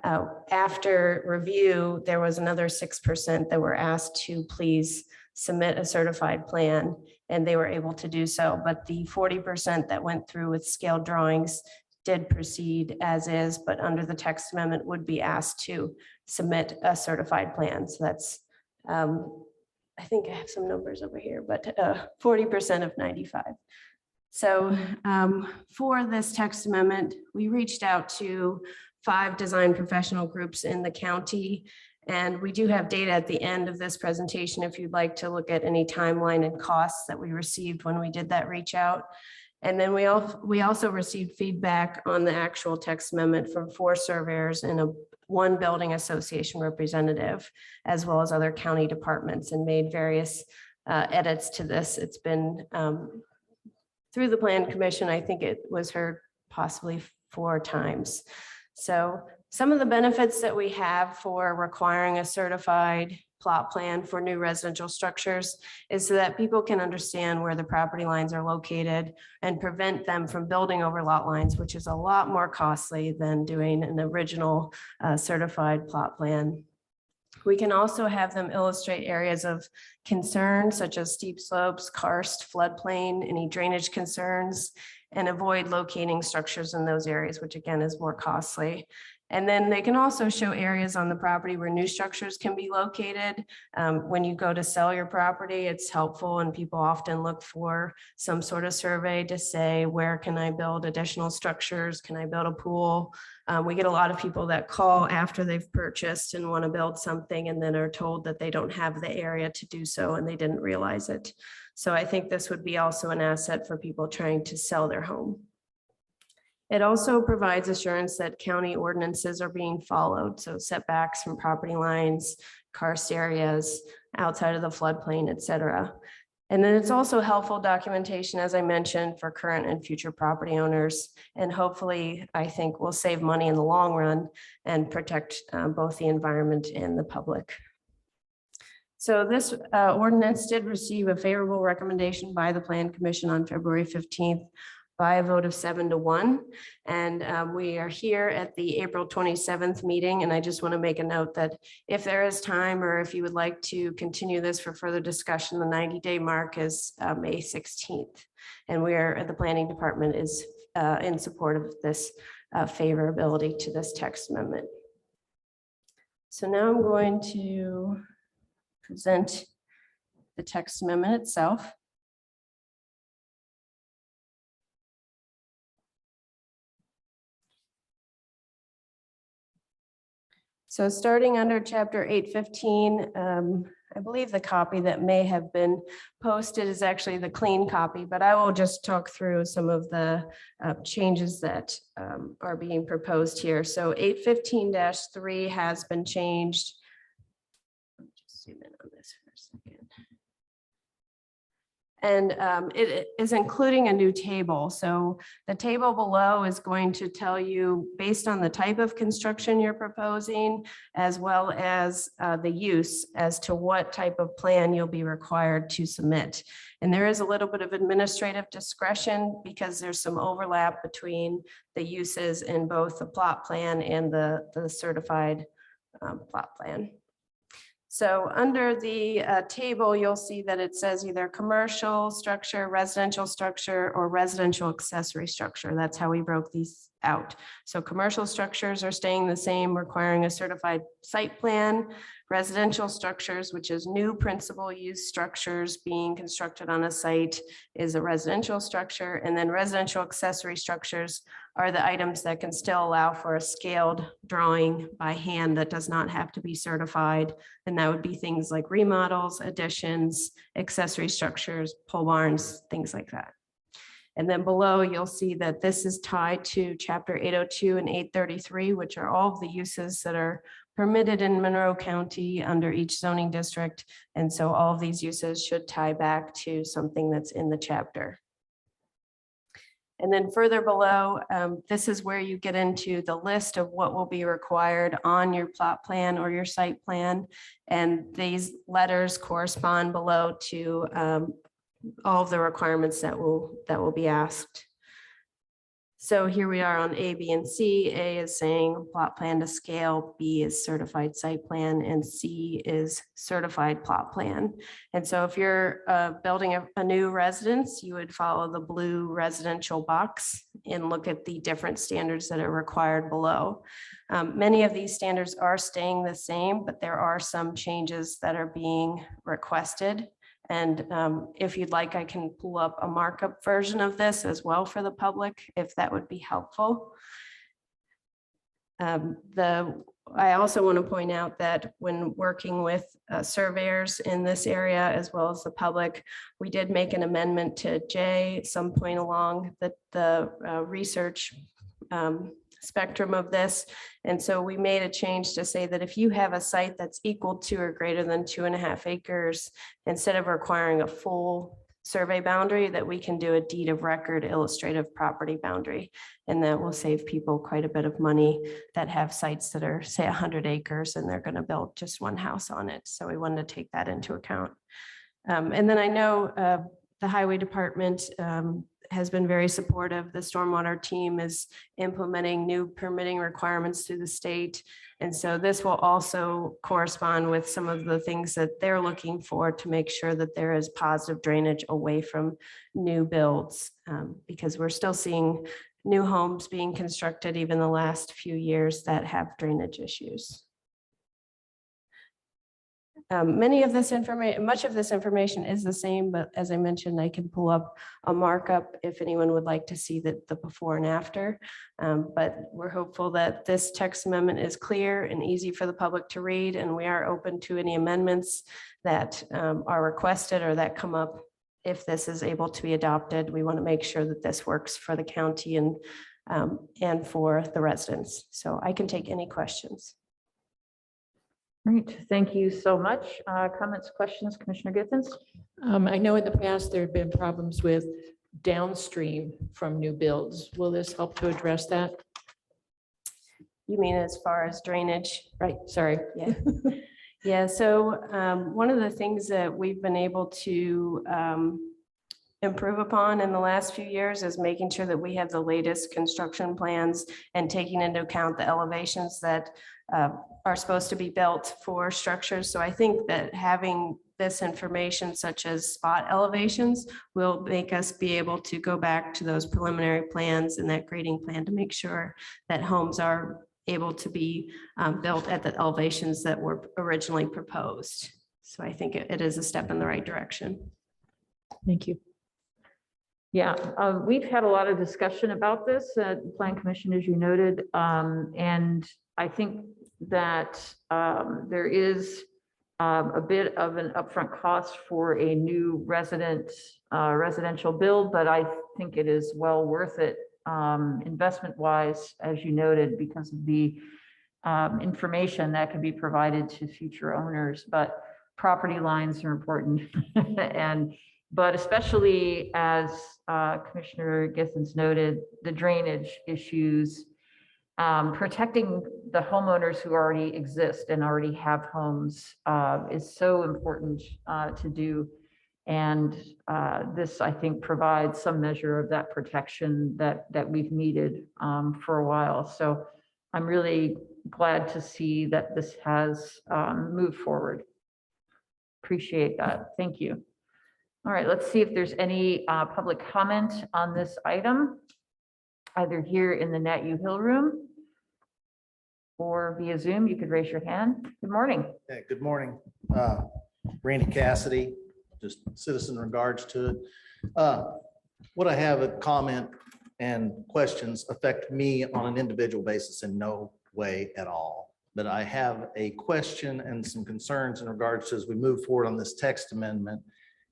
After review, there was another 6% that were asked to please submit a certified plan, and they were able to do so. But the 40% that went through with scaled drawings did proceed as is, but under the text amendment would be asked to submit a certified plan. So that's, I think I have some numbers over here, but 40% of 95. So for this text amendment, we reached out to 5 design professional groups in the county. And we do have data at the end of this presentation if you'd like to look at any timeline and costs that we received when we did that reach out. And then we also received feedback on the actual text amendment from 4 surveyors and 1 building association representative, as well as other county departments, and made various edits to this. It's been through the Plan Commission. I think it was heard possibly 4 times. So some of the benefits that we have for requiring a certified plot plan for new residential structures is so that people can understand where the property lines are located and prevent them from building over lot lines, which is a lot more costly than doing an original certified plot plan. We can also have them illustrate areas of concern such as steep slopes, karst, floodplain, any drainage concerns, and avoid locating structures in those areas, which again is more costly. And then they can also show areas on the property where new structures can be located. When you go to sell your property, it's helpful, and people often look for some sort of survey to say, where can I build additional structures? Can I build a pool? We get a lot of people that call after they've purchased and want to build something and then are told that they don't have the area to do so and they didn't realize it. So I think this would be also an asset for people trying to sell their home. It also provides assurance that county ordinances are being followed. So setbacks from property lines, karst areas, outside of the floodplain, et cetera. And then it's also helpful documentation, as I mentioned, for current and future property owners. And hopefully, I think will save money in the long run and protect both the environment and the public. So this ordinance did receive a favorable recommendation by the Plan Commission on February 15th. By a vote of 7-1. And we are here at the April 27th meeting. And I just want to make a note that if there is time, or if you would like to continue this for further discussion, the 90-day mark is May 16th. And we are, the planning department is in support of this favorability to this text amendment. So now I'm going to present the text amendment itself. So starting under chapter 815, I believe the copy that may have been posted is actually the clean copy, but I will just talk through some of the changes that are being proposed here. So 815-3 has been changed. Just zoom in on this for a second. And it is including a new table. So the table below is going to tell you, based on the type of construction you're proposing, as well as the use, as to what type of plan you'll be required to submit. And there is a little bit of administrative discretion because there's some overlap between the uses in both the plot plan and the certified plot plan. So under the table, you'll see that it says either commercial structure, residential structure, or residential accessory structure. That's how we broke these out. So commercial structures are staying the same, requiring a certified site plan. Residential structures, which is new principal use structures being constructed on a site, is a residential structure. And then residential accessory structures are the items that can still allow for a scaled drawing by hand that does not have to be certified. And that would be things like remodels, additions, accessory structures, pole barns, things like that. And then below, you'll see that this is tied to chapter 802 and 833, which are all of the uses that are permitted in Monroe County under each zoning district. And so all of these uses should tie back to something that's in the chapter. And then further below, this is where you get into the list of what will be required on your plot plan or your site plan. And these letters correspond below to all of the requirements that will be asked. So here we are on A, B, and C. A is saying plot plan to scale, B is certified site plan, and C is certified plot plan. And so if you're building a new residence, you would follow the blue residential box and look at the different standards that are required below. Many of these standards are staying the same, but there are some changes that are being requested. And if you'd like, I can pull up a markup version of this as well for the public, if that would be helpful. I also want to point out that when working with surveyors in this area, as well as the public, we did make an amendment to J at some point along the research spectrum of this. And so we made a change to say that if you have a site that's equal to or greater than 2.5 acres, instead of requiring a full survey boundary, that we can do a deed of record illustrative property boundary. And that will save people quite a bit of money that have sites that are, say, 100 acres and they're going to build just one house on it. So we wanted to take that into account. And then I know the highway department has been very supportive. The stormwater team is implementing new permitting requirements through the state. And so this will also correspond with some of the things that they're looking for to make sure that there is positive drainage away from new builds, because we're still seeing new homes being constructed even the last few years that have drainage issues. Much of this information is the same, but as I mentioned, I can pull up a markup if anyone would like to see the before and after. But we're hopeful that this text amendment is clear and easy for the public to read, and we are open to any amendments that are requested or that come up. If this is able to be adopted, we want to make sure that this works for the county and for the residents. So I can take any questions. Great, thank you so much. Comments, questions, Commissioner Githens? I know in the past there have been problems with downstream from new builds. Will this help to address that? You mean as far as drainage? Right, sorry. Yeah. Yeah, so one of the things that we've been able to improve upon in the last few years is making sure that we have the latest construction plans and taking into account the elevations that are supposed to be built for structures. So I think that having this information, such as spot elevations, will make us be able to go back to those preliminary plans and that grading plan to make sure that homes are able to be built at the elevations that were originally proposed. So I think it is a step in the right direction. Thank you. Yeah, we've had a lot of discussion about this at the Plan Commission, as you noted, and I think that there is a bit of an upfront cost for a new residential build, but I think it is well worth it investment-wise, as you noted, because of the information that can be provided to future owners. But property lines are important, but especially as Commissioner Githens noted, the drainage issues. Protecting the homeowners who already exist and already have homes is so important to do. And this, I think, provides some measure of that protection that we've needed for a while. So I'm really glad to see that this has moved forward. Appreciate that. Thank you. All right, let's see if there's any public comment on this item, either here in the Nat U Hill room or via Zoom. You could raise your hand. Good morning. Hey, good morning. Randy Cassidy, just citizen in regards to it. What I have a comment and questions affect me on an individual basis in no way at all. But I have a question and some concerns in regards to as we move forward on this text amendment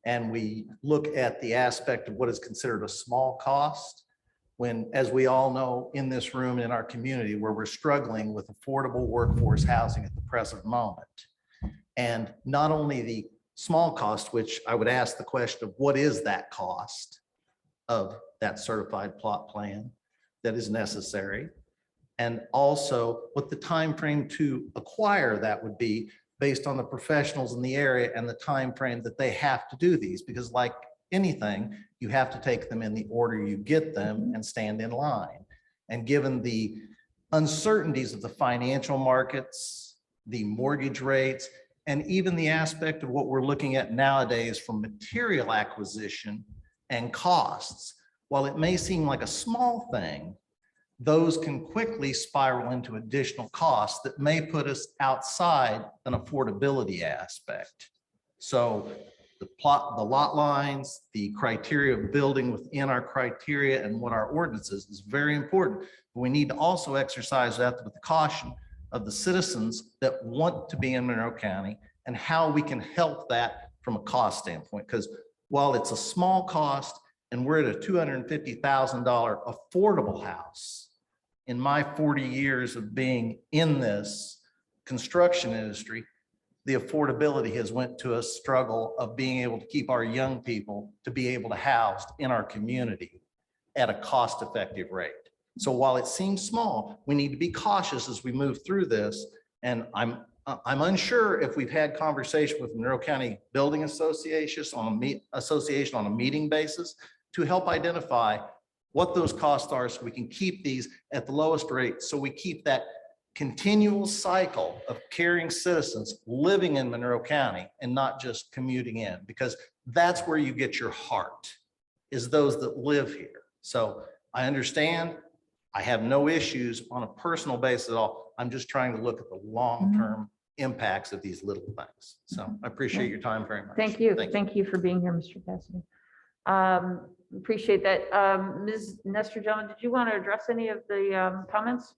and we look at the aspect of what is considered a small cost, when, as we all know, in this room, in our community, where we're struggling with affordable workforce housing at the present moment. And not only the small cost, which I would ask the question of what is that cost of that certified plot plan that is necessary? And also what the time frame to acquire that would be based on the professionals in the area and the time frame that they have to do these, because like anything, you have to take them in the order you get them and stand in line. And given the uncertainties of the financial markets, the mortgage rates, and even the aspect of what we're looking at nowadays from material acquisition and costs, while it may seem like a small thing, those can quickly spiral into additional costs that may put us outside an affordability aspect. So the lot lines, the criteria of building within our criteria and what our ordinance is very important. But we need to also exercise that with the caution of the citizens that want to be in Monroe County and how we can help that from a cost standpoint. Because while it's a small cost and we're at a $250,000 affordable house, in my 40 years of being in this construction industry, the affordability has went to a struggle of being able to keep our young people to be able to house in our community at a cost-effective rate. So while it seems small, we need to be cautious as we move through this. And I'm unsure if we've had conversation with Monroe County Building Association on a meeting basis to help identify what those costs are so we can keep these at the lowest rate. So we keep that continual cycle of caring citizens living in Monroe County and not just commuting in, because that's where you get your heart, is those that live here. So I understand, I have no issues on a personal basis at all. I'm just trying to look at the long-term impacts of these little things. So I appreciate your time very much. Thank you. Thank you for being here, Mr. Cassidy. Appreciate that. Ms. Nestor-John, did you want to address any of the comments?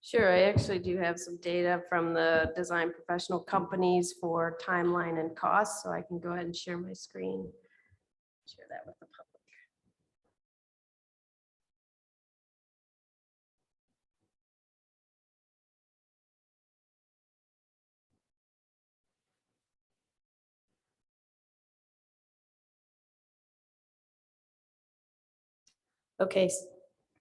Sure, I actually do have some data from the design professional companies for timeline and cost, so I can go ahead and share my screen. Share that with the public. Okay,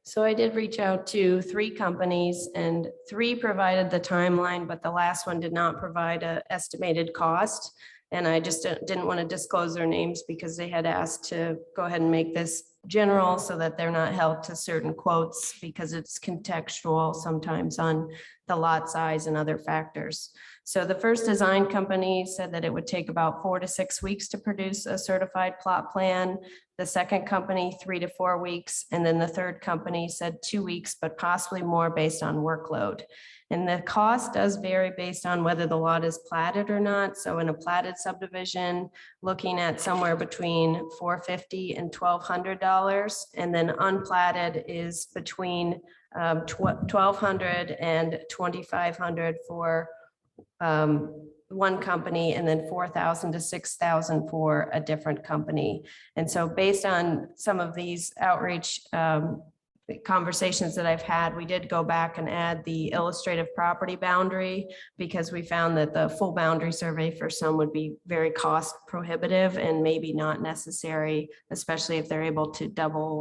so I did reach out to 3 companies and 3 provided the timeline, but the last one did not provide an estimated cost. And I just didn't want to disclose their names because they had asked to go ahead and make this general so that they're not held to certain quotes because it's contextual sometimes on the lot size and other factors. So the first design company said that it would take about 4 to 6 weeks to produce a certified plot plan. The second company, 3 to 4 weeks. And then the third company said 2 weeks, but possibly more based on workload. And the cost does vary based on whether the lot is platted or not. So in a platted subdivision, looking at somewhere between $450 and $1,200. And then unplatted is between $1,200 and $2,500 for one company, and then $4,000 to $6,000 for a different company. And so based on some of these outreach conversations that I've had, we did go back and add the illustrative property boundary because we found that the full boundary survey for some would be very cost prohibitive and maybe not necessary, especially if they're able to double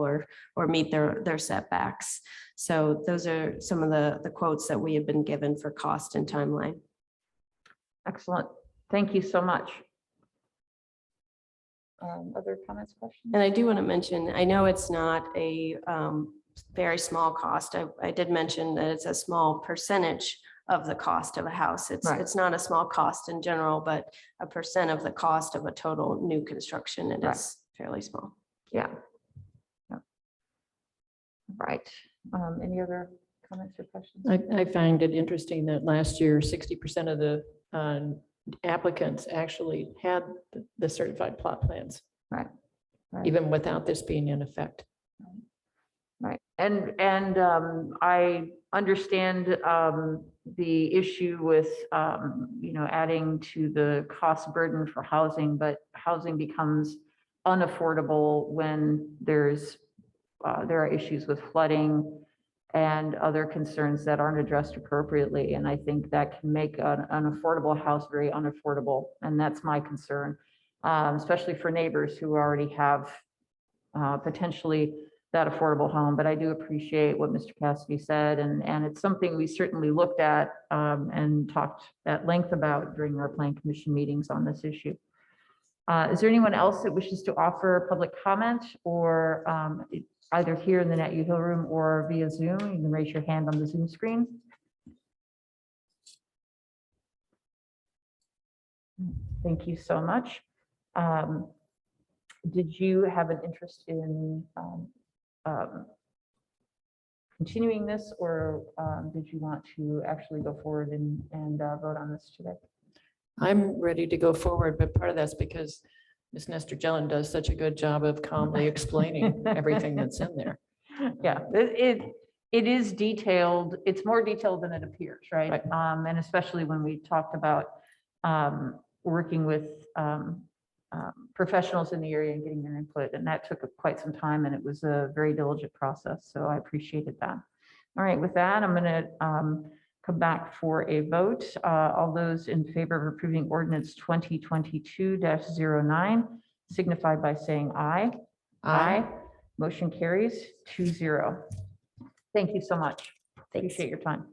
or meet their setbacks. So those are some of the quotes that we have been given for cost and timeline. Excellent. Thank you so much. Other comments, questions? And I do want to mention, I know it's not a very small cost. I did mention that it's a small percentage of the cost of a house. It's not a small cost in general, but a percent of the cost of a total new construction. It is fairly small. Yeah. Right. Any other comments or questions? I find it interesting that last year, 60% of the applicants actually had the certified plot plans. Right. Even without this being in effect. Right, and I understand the issue with, adding to the cost burden for housing, but housing becomes unaffordable when there are issues with flooding and other concerns that aren't addressed appropriately. And I think that can make an affordable house very unaffordable, and that's my concern, especially for neighbors who already have potentially that affordable home. But I do appreciate what Mr. Cassidy said, and it's something we certainly looked at and talked at length about during our Plan Commission meetings on this issue. Is there anyone else that wishes to offer public comment, or either here in the Net U Hill room or via Zoom? You can raise your hand on the Zoom screen. Thank you so much. Did you have an interest in continuing this, or did you want to actually go forward and vote on this today? I'm ready to go forward, but part of that's because Ms. Nestor Jelen does such a good job of calmly explaining everything that's in there. Yeah, it is detailed. It's more detailed than it appears, right? And especially when we talked about working with professionals in the area and getting their input, and that took quite some time, and it was a very diligent process. So I appreciated that. All right, with that, I'm going to come back for a vote. All those in favor of approving ordinance 2022-09 signify by saying aye. Aye. Motion carries 2-0. Thank you so much. Appreciate your time.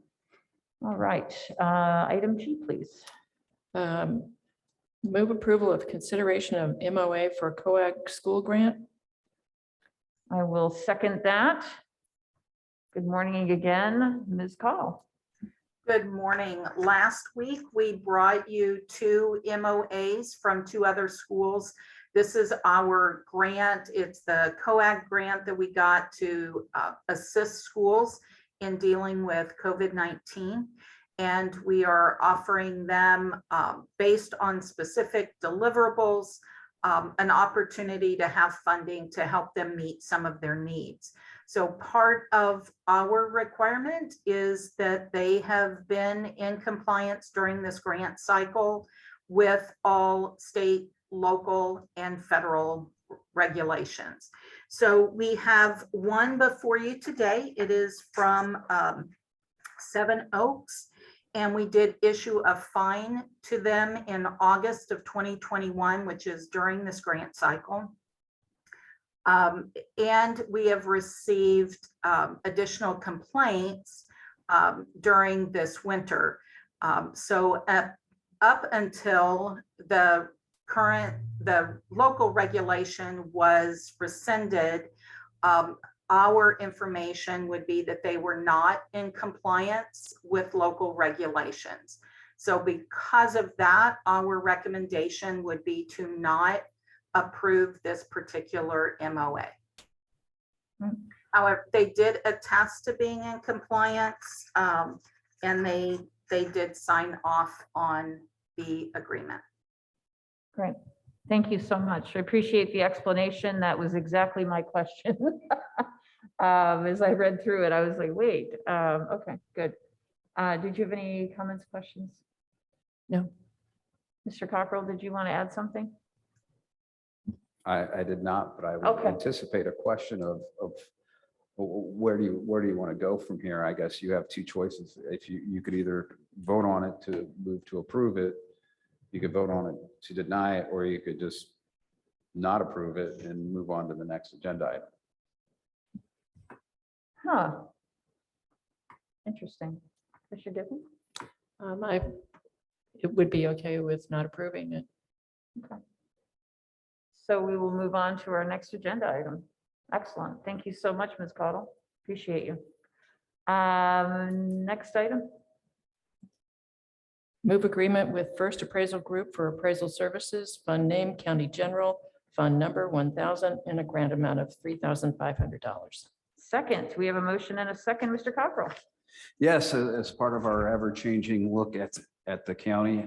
All right, item G, please. Move approval of consideration of MOA for COAG school grant. I will second that. Good morning again, Ms. Call. Good morning. Last week, we brought you 2 MOAs from 2 other schools. This is our grant. It's the COAG grant that we got to assist schools in dealing with COVID-19. And we are offering them, based on specific deliverables, an opportunity to have funding to help them meet some of their needs. So part of our requirement is that they have been in compliance during this grant cycle with all state, local, and federal regulations. So we have one before you today. It is from Seven Oaks. And we did issue a fine to them in August of 2021, which is during this grant cycle. And we have received additional complaints during this winter. So up until the local regulation was rescinded, our information would be that they were not in compliance with local regulations. So because of that, our recommendation would be to not approve this particular MOA. However, they did attest to being in compliance, and they did sign off on the agreement. Great. Thank you so much. I appreciate the explanation. That was exactly my question. As I read through it, I was like, wait, okay, good. Did you have any comments, questions? No. Mr. Cockrell, did you want to add something? I did not, but I would Okay. anticipate a question of where do you want to go from here? I guess you have 2 choices. If you could either vote on it to move to approve it, you could vote on it to deny it, or you could just not approve it and move on to the next agenda item. Huh. Interesting. Mr. Giffen? It would be okay with not approving it. Okay. So we will move on to our next agenda item. Excellent. Thank you so much, Ms. Cottle. Appreciate you. Next item. Move agreement with First Appraisal Group for appraisal services, fund name County General, fund number 1,000, and a grant amount of $3,500. Second, we have a motion and a second. Mr. Cockrell. Yes, as part of our ever-changing look at the county,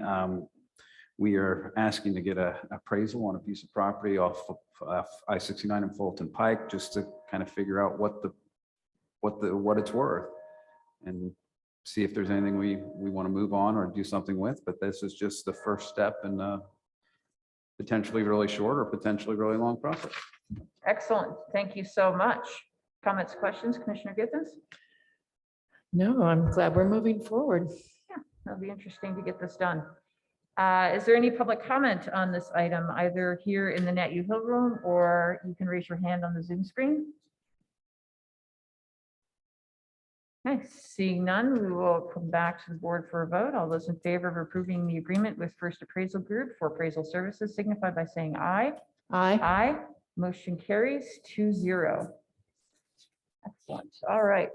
we are asking to get an appraisal on a piece of property off of I-69 and Fulton Pike, just to kind of figure out what the what it's worth. And see if there's anything we want to move on or do something with, but this is just the first step in a potentially really short or potentially really long process. Excellent. Thank you so much. Comments, questions, Commissioner Githens? No, I'm glad we're moving forward. Yeah, that'll be interesting to get this done. Is there any public comment on this item, either here in the Nat U Hill room, or you can raise your hand on the Zoom screen? Okay, seeing none, we will come back to the board for a vote. All those in favor of approving the agreement with First Appraisal Group for appraisal services signify by saying aye. Aye. Aye. Motion carries 2-0. Excellent. All right.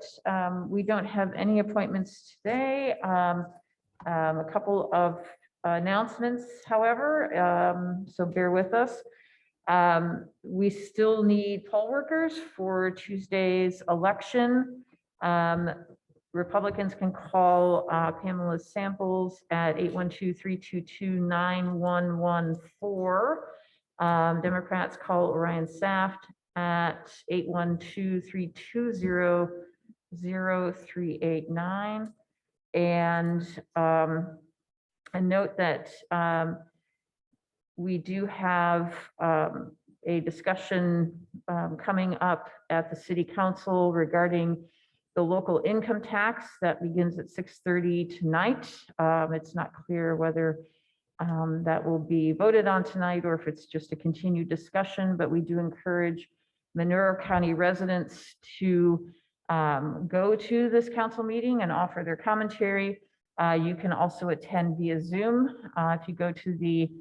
We don't have any appointments today. A couple of announcements, however, so bear with us. We still need poll workers for Tuesday's election. Republicans can call Pamela Samples at 812-322-9114. Democrats call Orion Saft at 812-320-0389. And note that we do have a discussion coming up at the City Council regarding the local income tax that begins at 6:30 tonight. It's not clear whether that will be voted on tonight or if it's just a continued discussion, but we do encourage Monroe County residents to go to this council meeting and offer their commentary. You can also attend via Zoom. If you go to the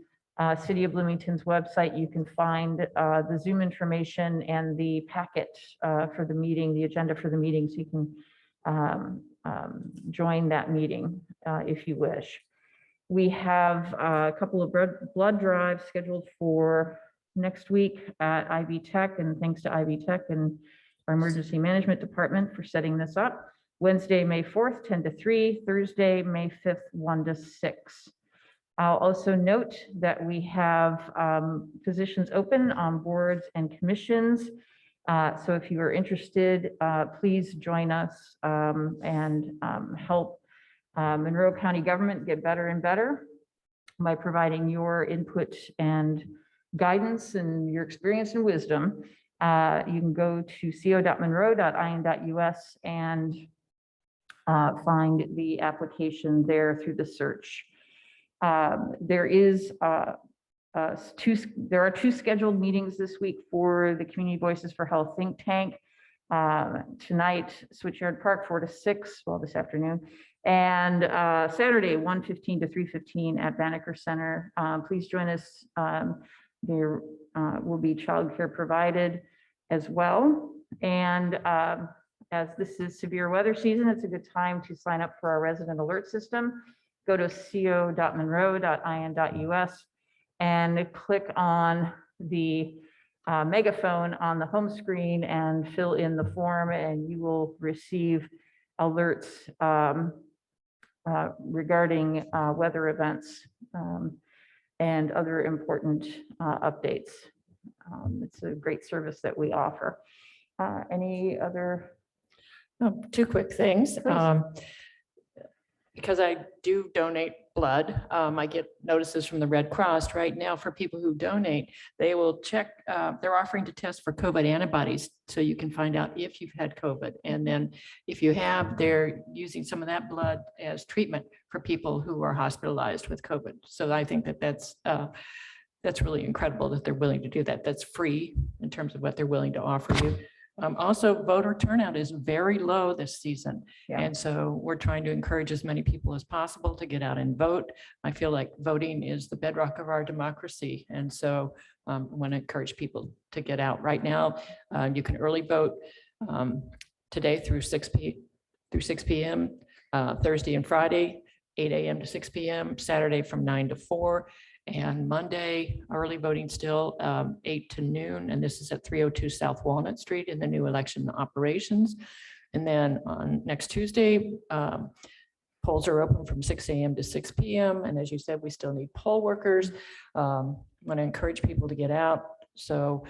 City of Bloomington's website, you can find the Zoom information and the packet for the meeting, the agenda for the meeting, so you can join that meeting if you wish. We have a couple of blood drives scheduled for next week at Ivy Tech, and thanks to Ivy Tech and our emergency management department for setting this up. Wednesday, May 4th, 10 to 3, Thursday, May 5th, 1 to 6. I'll also note that we have positions open on boards and commissions. So if you are interested, please join us and help Monroe County government get better and better by providing your input and guidance and your experience and wisdom. You can go to co.monroe.in.us and find the application there through the search. There are two scheduled meetings this week for the Community Voices for Health think tank. Tonight, Switchyard Park, 4 to 6, well, this afternoon, and Saturday, 1:15 to 3:15 at Banneker Center. Please join us. There will be childcare provided as well. And as this is severe weather season, it's a good time to sign up for our resident alert system. Go to co.monroe.in.us and click on the megaphone on the home screen and fill in the form, and you will receive alerts regarding weather events and other important updates. It's a great service that we offer. Any other? Two quick things. Because I do donate blood, I get notices from the Red Cross right now for people who donate. They will check, they're offering to test for COVID antibodies so you can find out if you've had COVID. And then if you have, they're using some of that blood as treatment for people who are hospitalized with COVID. So I think that that's really incredible that they're willing to do that. That's free in terms of what they're willing to offer you. Also, voter turnout is very low this season. Yeah. And so we're trying to encourage as many people as possible to get out and vote. I feel like voting is the bedrock of our democracy. And so I want to encourage people to get out. Right now, you can early vote today through 6 p.m., Thursday and Friday, 8 a.m. to 6 p.m., Saturday from 9 to 4. And Monday, early voting still 8 to noon. And this is at 302 South Walnut Street in the new election operations. And then on next Tuesday, polls are open from 6 a.m. to 6 p.m. And as you said, we still need poll workers. I want to encourage people to get out. So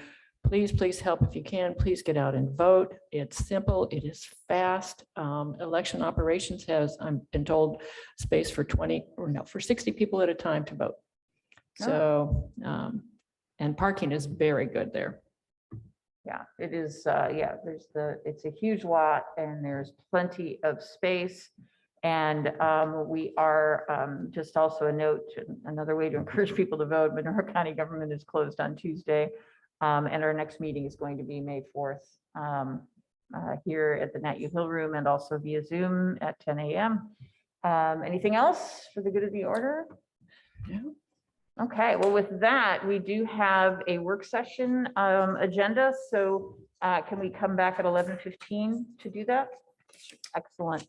please, please help if you can. Please get out and vote. It's simple. It is fast. Election operations has, I've been told, space for 20 or no, for 60 people at a time to vote. So, and parking is very good there. Yeah, it is, yeah, it's a huge lot and there's plenty of space. And we are, just also a note, another way to encourage people to vote, Monroe County government is closed on Tuesday. And our next meeting is going to be May 4th here at the Nat U Hill Room and also via Zoom at 10 a.m. Anything else for the good of the order? No. Okay, well, with that, we do have a work session agenda. So can we come back at 11:15 to do that? Excellent.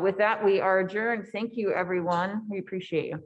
With that, we are adjourned. Thank you, everyone. We appreciate you.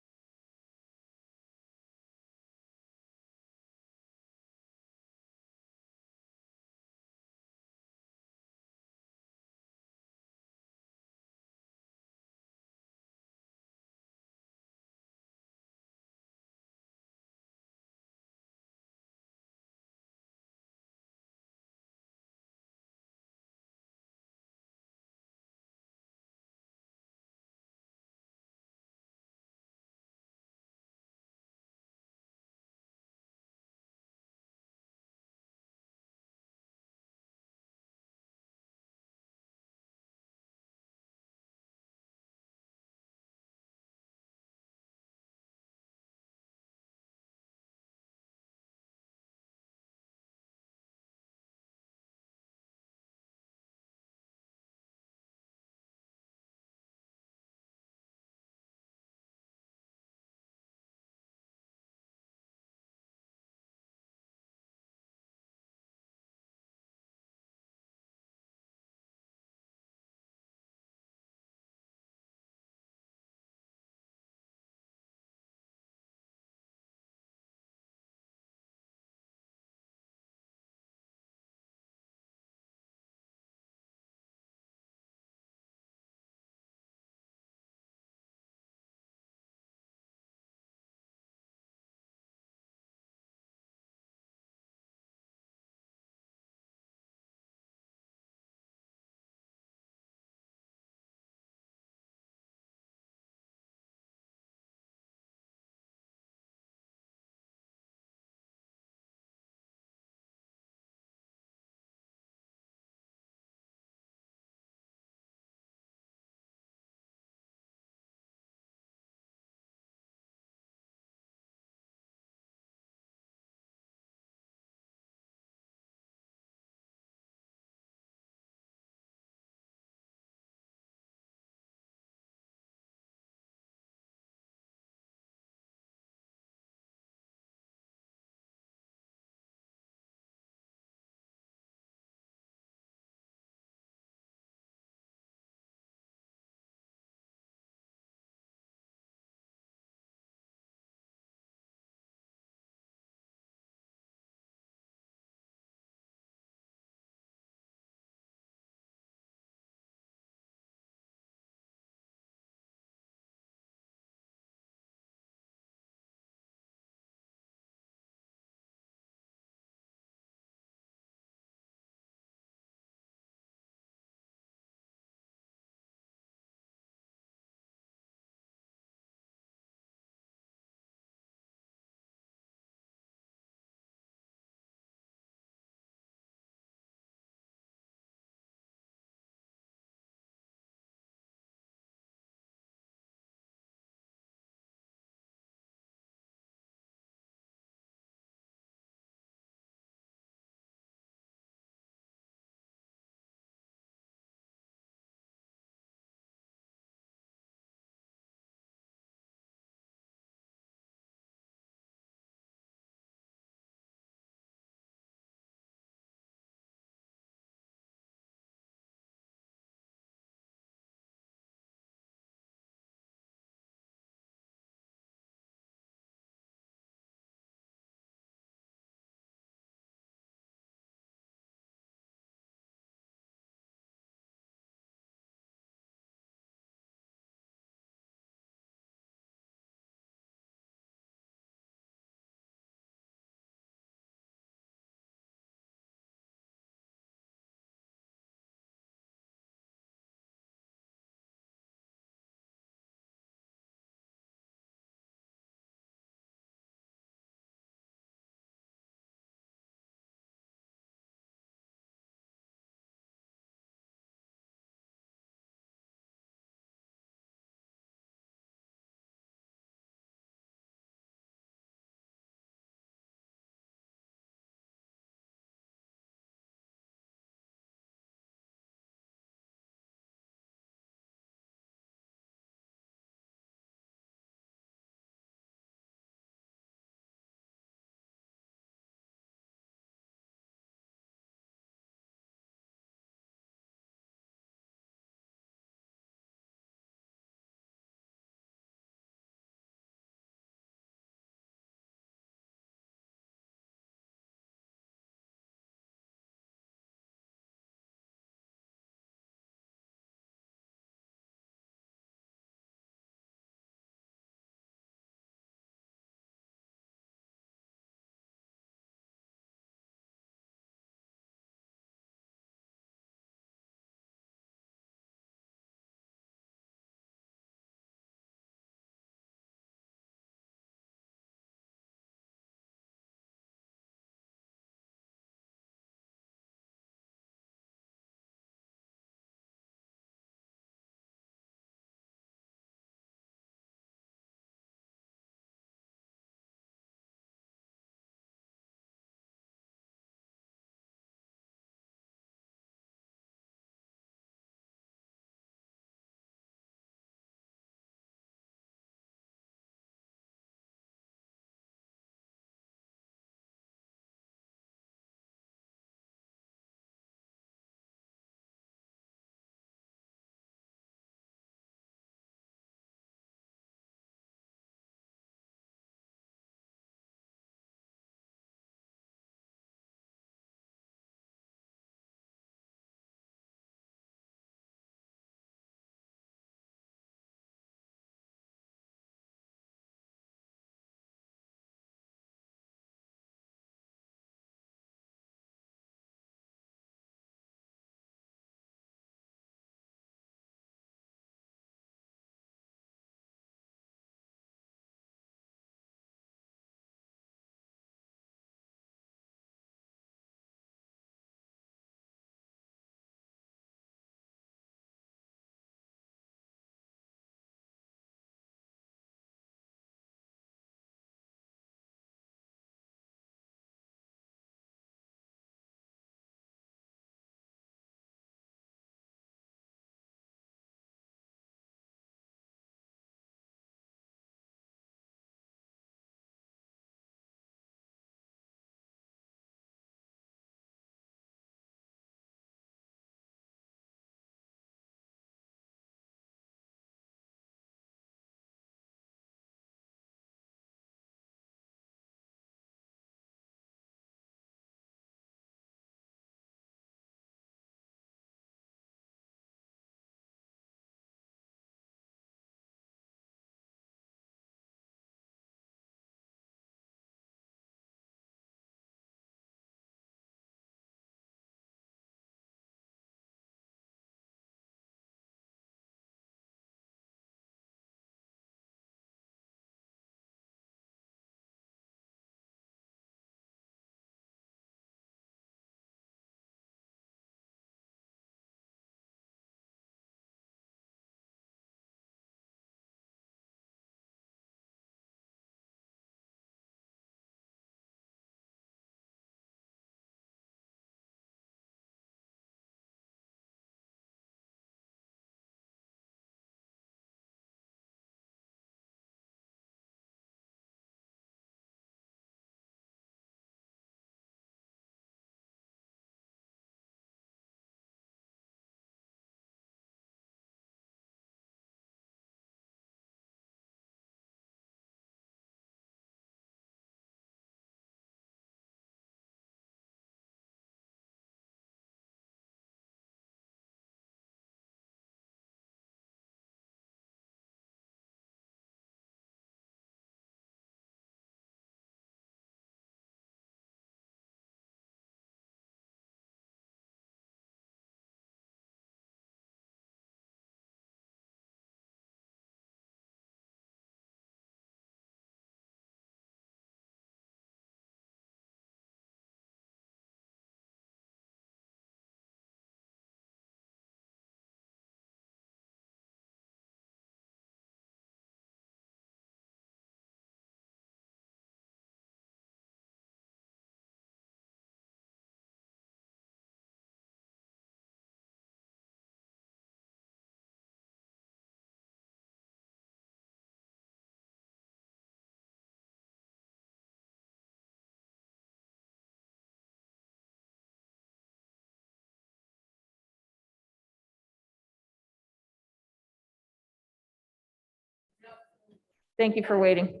Thank you for waiting.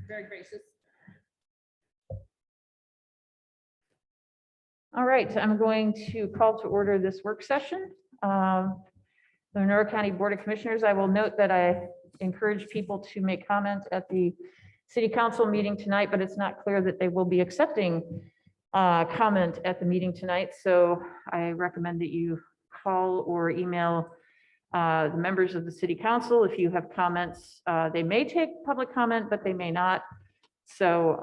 Very gracious. All right, I'm going to call to order this work session. The Monroe County Board of Commissioners, I will note that I encourage people to make comments at the city council meeting tonight, but it's not clear that they will be accepting comment at the meeting tonight. So I recommend that you call or email the members of the city council if you have comments. They may take public comment, but they may not. So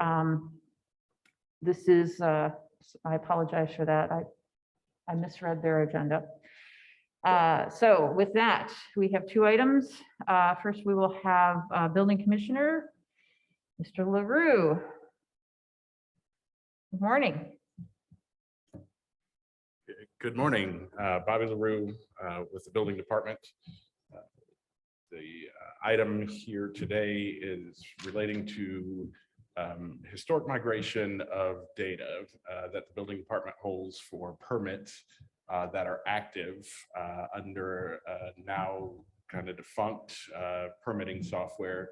this is, I apologize for that. I misread their agenda. So with that, we have two items. First, we will have Building Commissioner, Mr. LaRue. Good morning. Good morning, Bobby LaRue with the Building Department. The item here today is relating to historic migration of data that the Building Department holds for permits that are active under now kind of defunct permitting software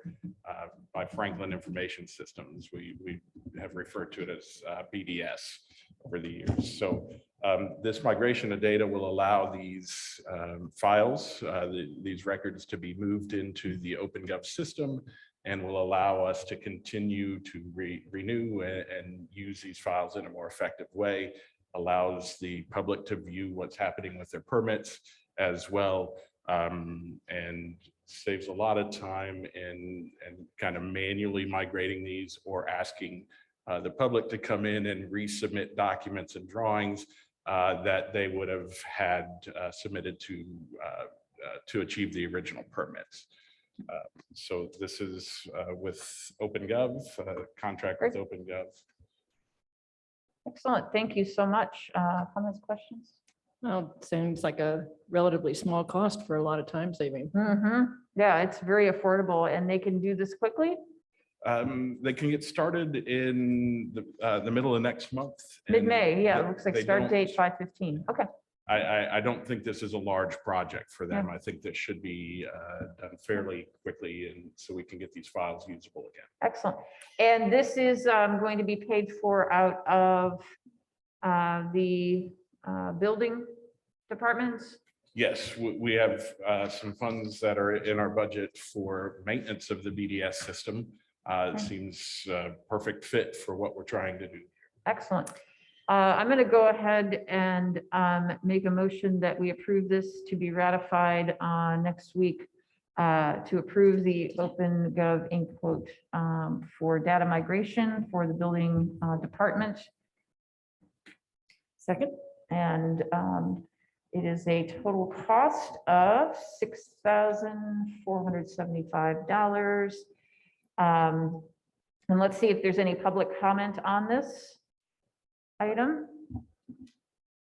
by Franklin Information Systems. We have referred to it as BDS over the years. So this migration of data will allow these files, these records to be moved into the OpenGov system and will allow us to continue to renew and use these files in a more effective way, allows the public to view what's happening with their permits as well, and saves a lot of time in kind of manually migrating these or asking the public to come in and resubmit documents and drawings that they would have had submitted to achieve the original permits. So this is with OpenGov, contract with OpenGov. Excellent. Thank you so much. Comments, questions? Well, seems like a relatively small cost for a lot of time saving. Yeah, it's very affordable and they can do this quickly. They can get started in the middle of next month. and Mid-May, yeah, they- it looks like they start don't- date 5/15. Okay, I don't think this is a large project for them. I think this should be done fairly quickly and so we can get these files usable again. excellent. And this is going to be paid for out of the building departments? Yes, we have some funds that are in our budget for maintenance of the BDS system. It seems a perfect fit for what we're trying to do. Excellent. I'm going to go ahead and make a motion that we approve this to be ratified next week to approve the OpenGov Inc. quote for data migration for the building department. Second, and it is a total cost of $6,475. And let's see if there's any public comment on this item.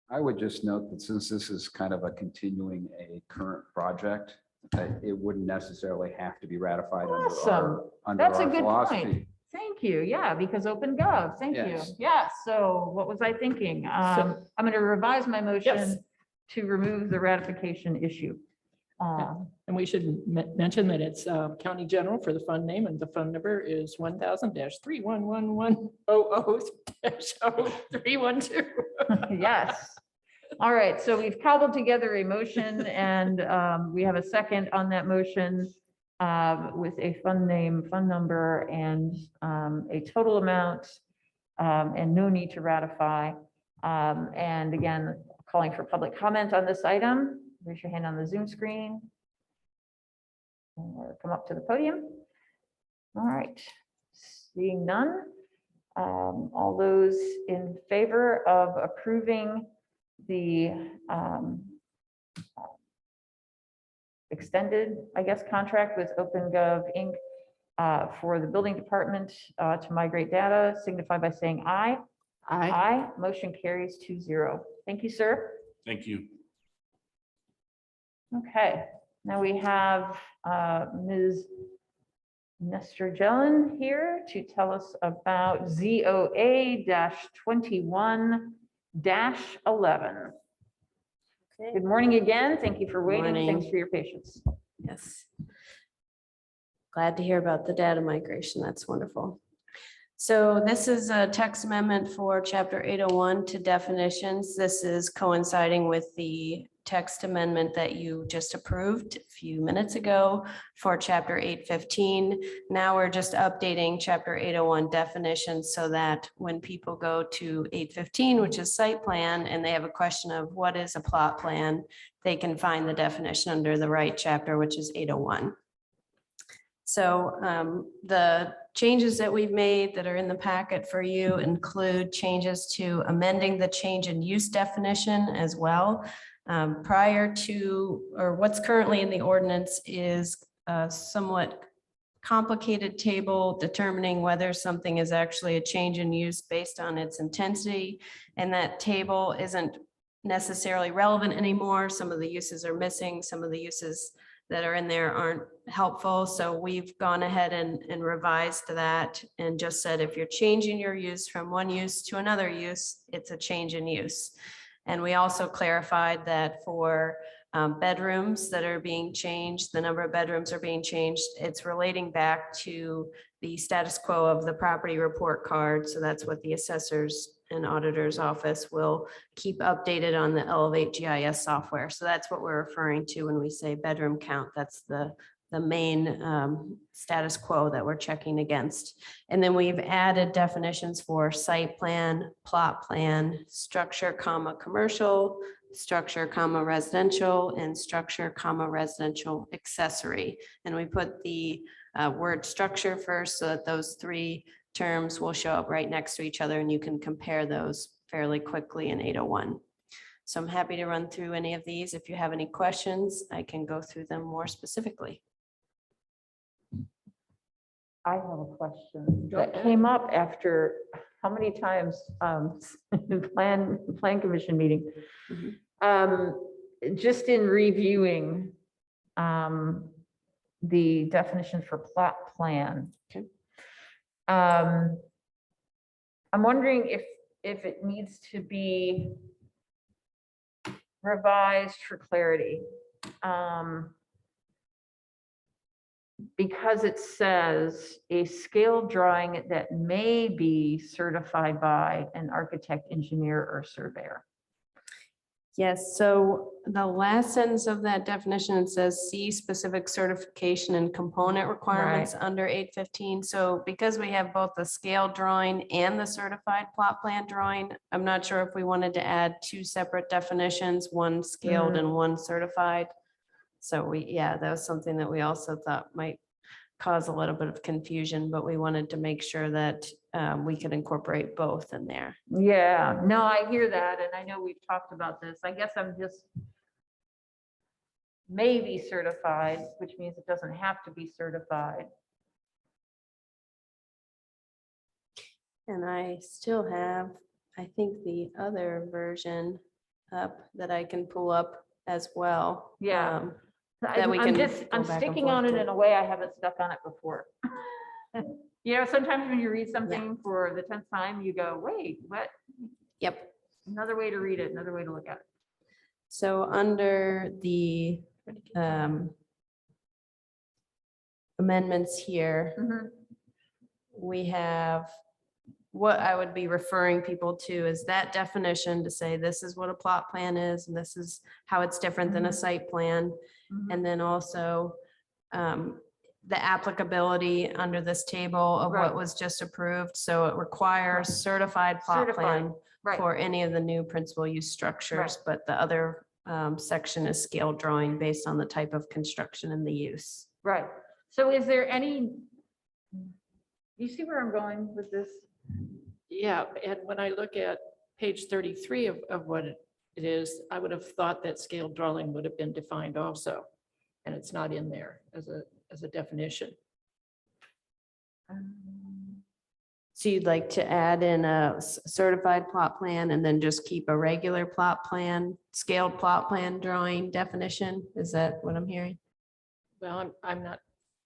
I would just note that since this is kind of a continuing a current project, that it wouldn't necessarily have to be ratified Awesome. under That's a our good philosophy. point. Thank you. Yeah, because OpenGov. Thank you. Yes. Yeah, so what was I thinking? I'm going to revise my motion to remove the ratification issue. And we should mention that it's County General for the fund name and the phone number is 1000-3111-00-312. Yes. All right, so we've cobbled together a motion and we have a second on that motion with a fund name, fund number, and a total amount and no need to ratify. And again, calling for public comment on this item. Raise your hand on the Zoom screen. Or come up to the podium. All right, seeing none. All those in favor of approving the extended, I guess, contract with OpenGov Inc. For the building department to migrate data, signify by saying aye. Aye. Motion carries 2-0. Thank you, sir. Thank you. Okay, now we have Ms. Nestor-Jelen here to tell us about ZOA-21-11. Good morning again. Thank you for waiting. Morning. Thanks for your patience. Yes. Glad to hear about the data migration. That's wonderful. So this is a text amendment for chapter 801 to definitions. This is coinciding with the text amendment that you just approved a few minutes ago for chapter 815. Now we're just updating chapter 801 definitions so that when people go to 815, which is site plan, and they have a question of what is a plot plan, they can find the definition under the right chapter, which is 801. So the changes that we've made that are in the packet for you include changes to amending the change in use definition as well. Prior to, or what's currently in the ordinance is a somewhat complicated table determining whether something is actually a change in use based on its intensity. And that table isn't necessarily relevant anymore. Some of the uses are missing, some of the uses that are in there aren't helpful. So we've gone ahead and revised that and just said, if you're changing your use from one use to another use, it's a change in use. And we also clarified that for bedrooms that are being changed, the number of bedrooms are being changed, it's relating back to the status quo of the property report card. So that's what the assessors and auditor's office will keep updated on the Elevate GIS software. So that's what we're referring to when we say bedroom count. That's the main status quo that we're checking against. And then we've added definitions for site plan, plot plan, structure, comma, commercial, structure, comma, residential, and structure, comma, residential accessory. And we put the word structure first so that those three terms will show up right next to each other and you can compare those fairly quickly in 801. So I'm happy to run through any of these. If you have any questions, I can go through them more specifically. I have a question that came up after, how many times, plan commission meeting? Just in reviewing the definition for plot plan. Okay. I'm wondering if it needs to be revised for clarity. Because it says a scale drawing that may be certified by an architect, engineer, or surveyor. Yes, so the last sentence of that definition says see specific certification and component requirements under 815. So because we have both the scale drawing and the certified plot plan drawing, I'm not sure if we wanted to add two separate definitions, one scaled and one certified. So that was something that we also thought might cause a little bit of confusion, but we wanted to make sure that we could incorporate both in there. Yeah, no, I hear that. And I know we've talked about this. I guess I'm just maybe certified, which means it doesn't have to be certified. And I still have, I think, the other version up that I can pull up as well. Yeah. That we I'm can just, go I'm back and sticking on forth it to. in a way I haven't stuck on it before. You know, sometimes when you read something for the 10th time, you go, wait, what? Yep. Another way to read it, another way to look at it. So under the amendments here, we have what I would be referring people to is that definition to say this is what a plot plan is and this is how it's different than a site plan. And then also the applicability under this table of what was just approved. So it requires certified plot plan for any of the new principal use structures, but the other section is scale drawing based on the type of construction and the use. Right. So is there any, you see where I'm going with this? Yeah, and when I look at page 33 of what it is, I would have thought that scale drawing would have been defined also. And it's not in there as a definition. So you'd like to add in a certified plot plan and then just keep a regular plot plan, scaled plot plan drawing definition? Is that what I'm hearing? Well, I'm not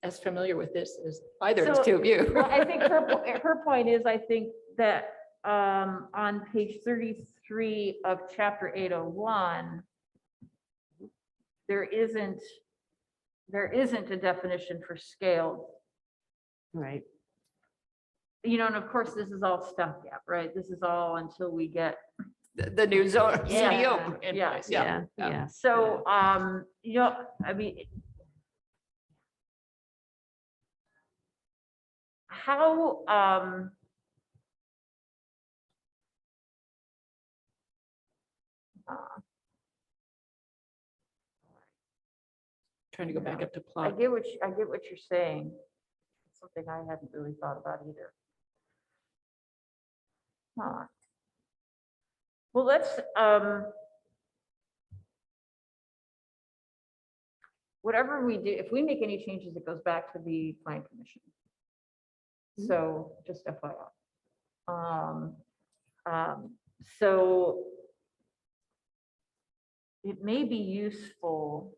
as familiar with this as either of the two of you. Well, I think her point is, I think that on page 33 of chapter 801, there isn't a definition for scaled Right. You know, and of course, this is all stuff, yeah, right? This is all until we get. The new zone, city Yeah. open in Yeah. place, Yeah, yeah. So, you know, I mean. How, Trying to go back up to I plot. get what, I get what you're saying. It's something I hadn't really thought about either. Huh. Well, let's, whatever we do, if we make any changes, it goes back to the plan commission. So just FYI. So it may be useful.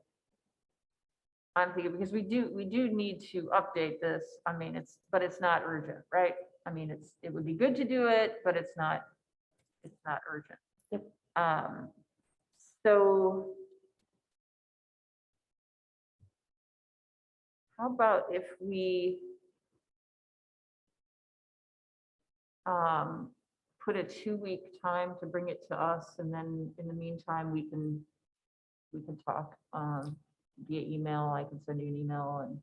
I'm thinking, because we do need to update this. I mean, but it's not urgent, right? I mean, it would be good to do it, but it's not urgent. Yep. So how about if we put a 2-week time to bring it to us, and then in the meantime, we can talk via email. I can send you an email and.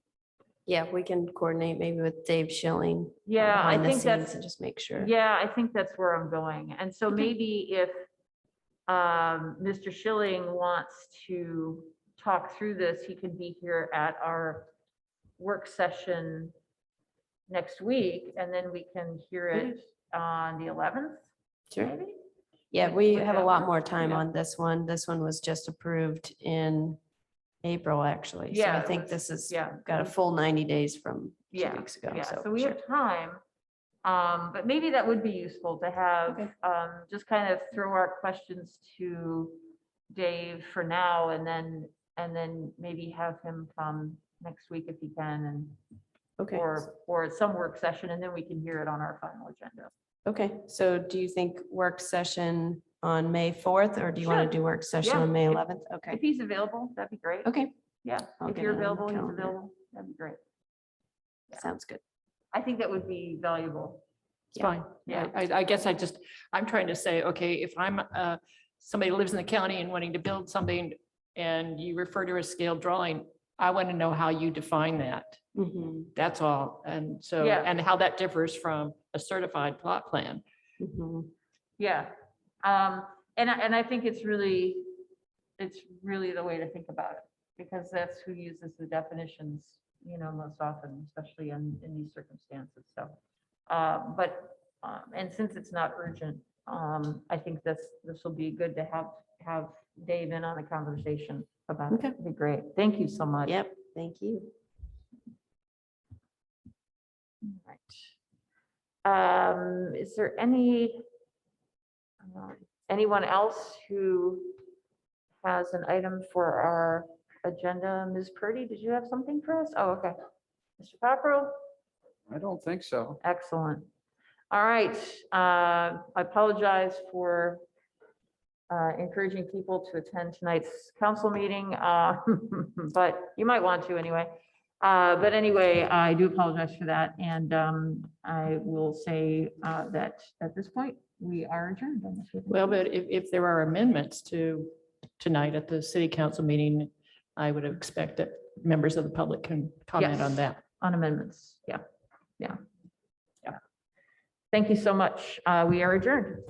Yeah, we can coordinate maybe with Dave Schilling. Yeah, I behind the think that's, scenes and just make sure. yeah, I think that's where I'm going. And so maybe if Mr. Schilling wants to talk through this, he can be here at our work session next week, and then we can hear it on the 11th. Sure. Maybe? Yeah, we Would have a that lot work? more time Yeah. on this one. This one was just approved in April, actually. So I Yeah, think this is yeah. got a full 90 days from 2 Yeah, weeks ago. Yeah, So so we sure. have time. But maybe that would be useful to have, Okay. just kind of throw our questions to Dave for now, and then maybe have him come next week if he can, and Okay. or at some work session, and then we can hear it on our final agenda. Okay, so do you think work session on May 4th, or do you want Sure. to do work session Yeah, on May if- 11th? Okay, If he's available, that'd be great. okay, Yeah, I'll if get you're it on the available, he's calendar. available, that'd be great. sounds good. I think that would be valuable. It's Yeah. fine. Yeah. I guess I'm trying to say, okay, if I'm somebody who lives in the county and wanting to build something and you refer to a scale drawing, I want to know how you define that. Mhm, That's all. And so, Yeah. and how that differs from a certified plot plan. mhm. Yeah, and I think it's really the way to think about it, because that's who uses the definitions, you know, most often, especially in these circumstances, so. And since it's not urgent, I think this will be good to have Dave in on the conversation about it. Okay. It'd be great. Thank you so much. Yep, thank you. Right. Is there anyone else who has an item for our agenda? Ms. Purdy, did you have something for us? Oh, okay. Mr. Cockrell? I don't think so. Excellent. All right. I apologize for encouraging people to attend tonight's council meeting, but you might want to anyway. But anyway, I do apologize for that. And I will say that at this point, we are adjourned. Well, but if there are amendments to tonight at the city council meeting, I would expect that members of the public can comment Yes. on that. On amendments. Yeah. Thank you so much. We are adjourned.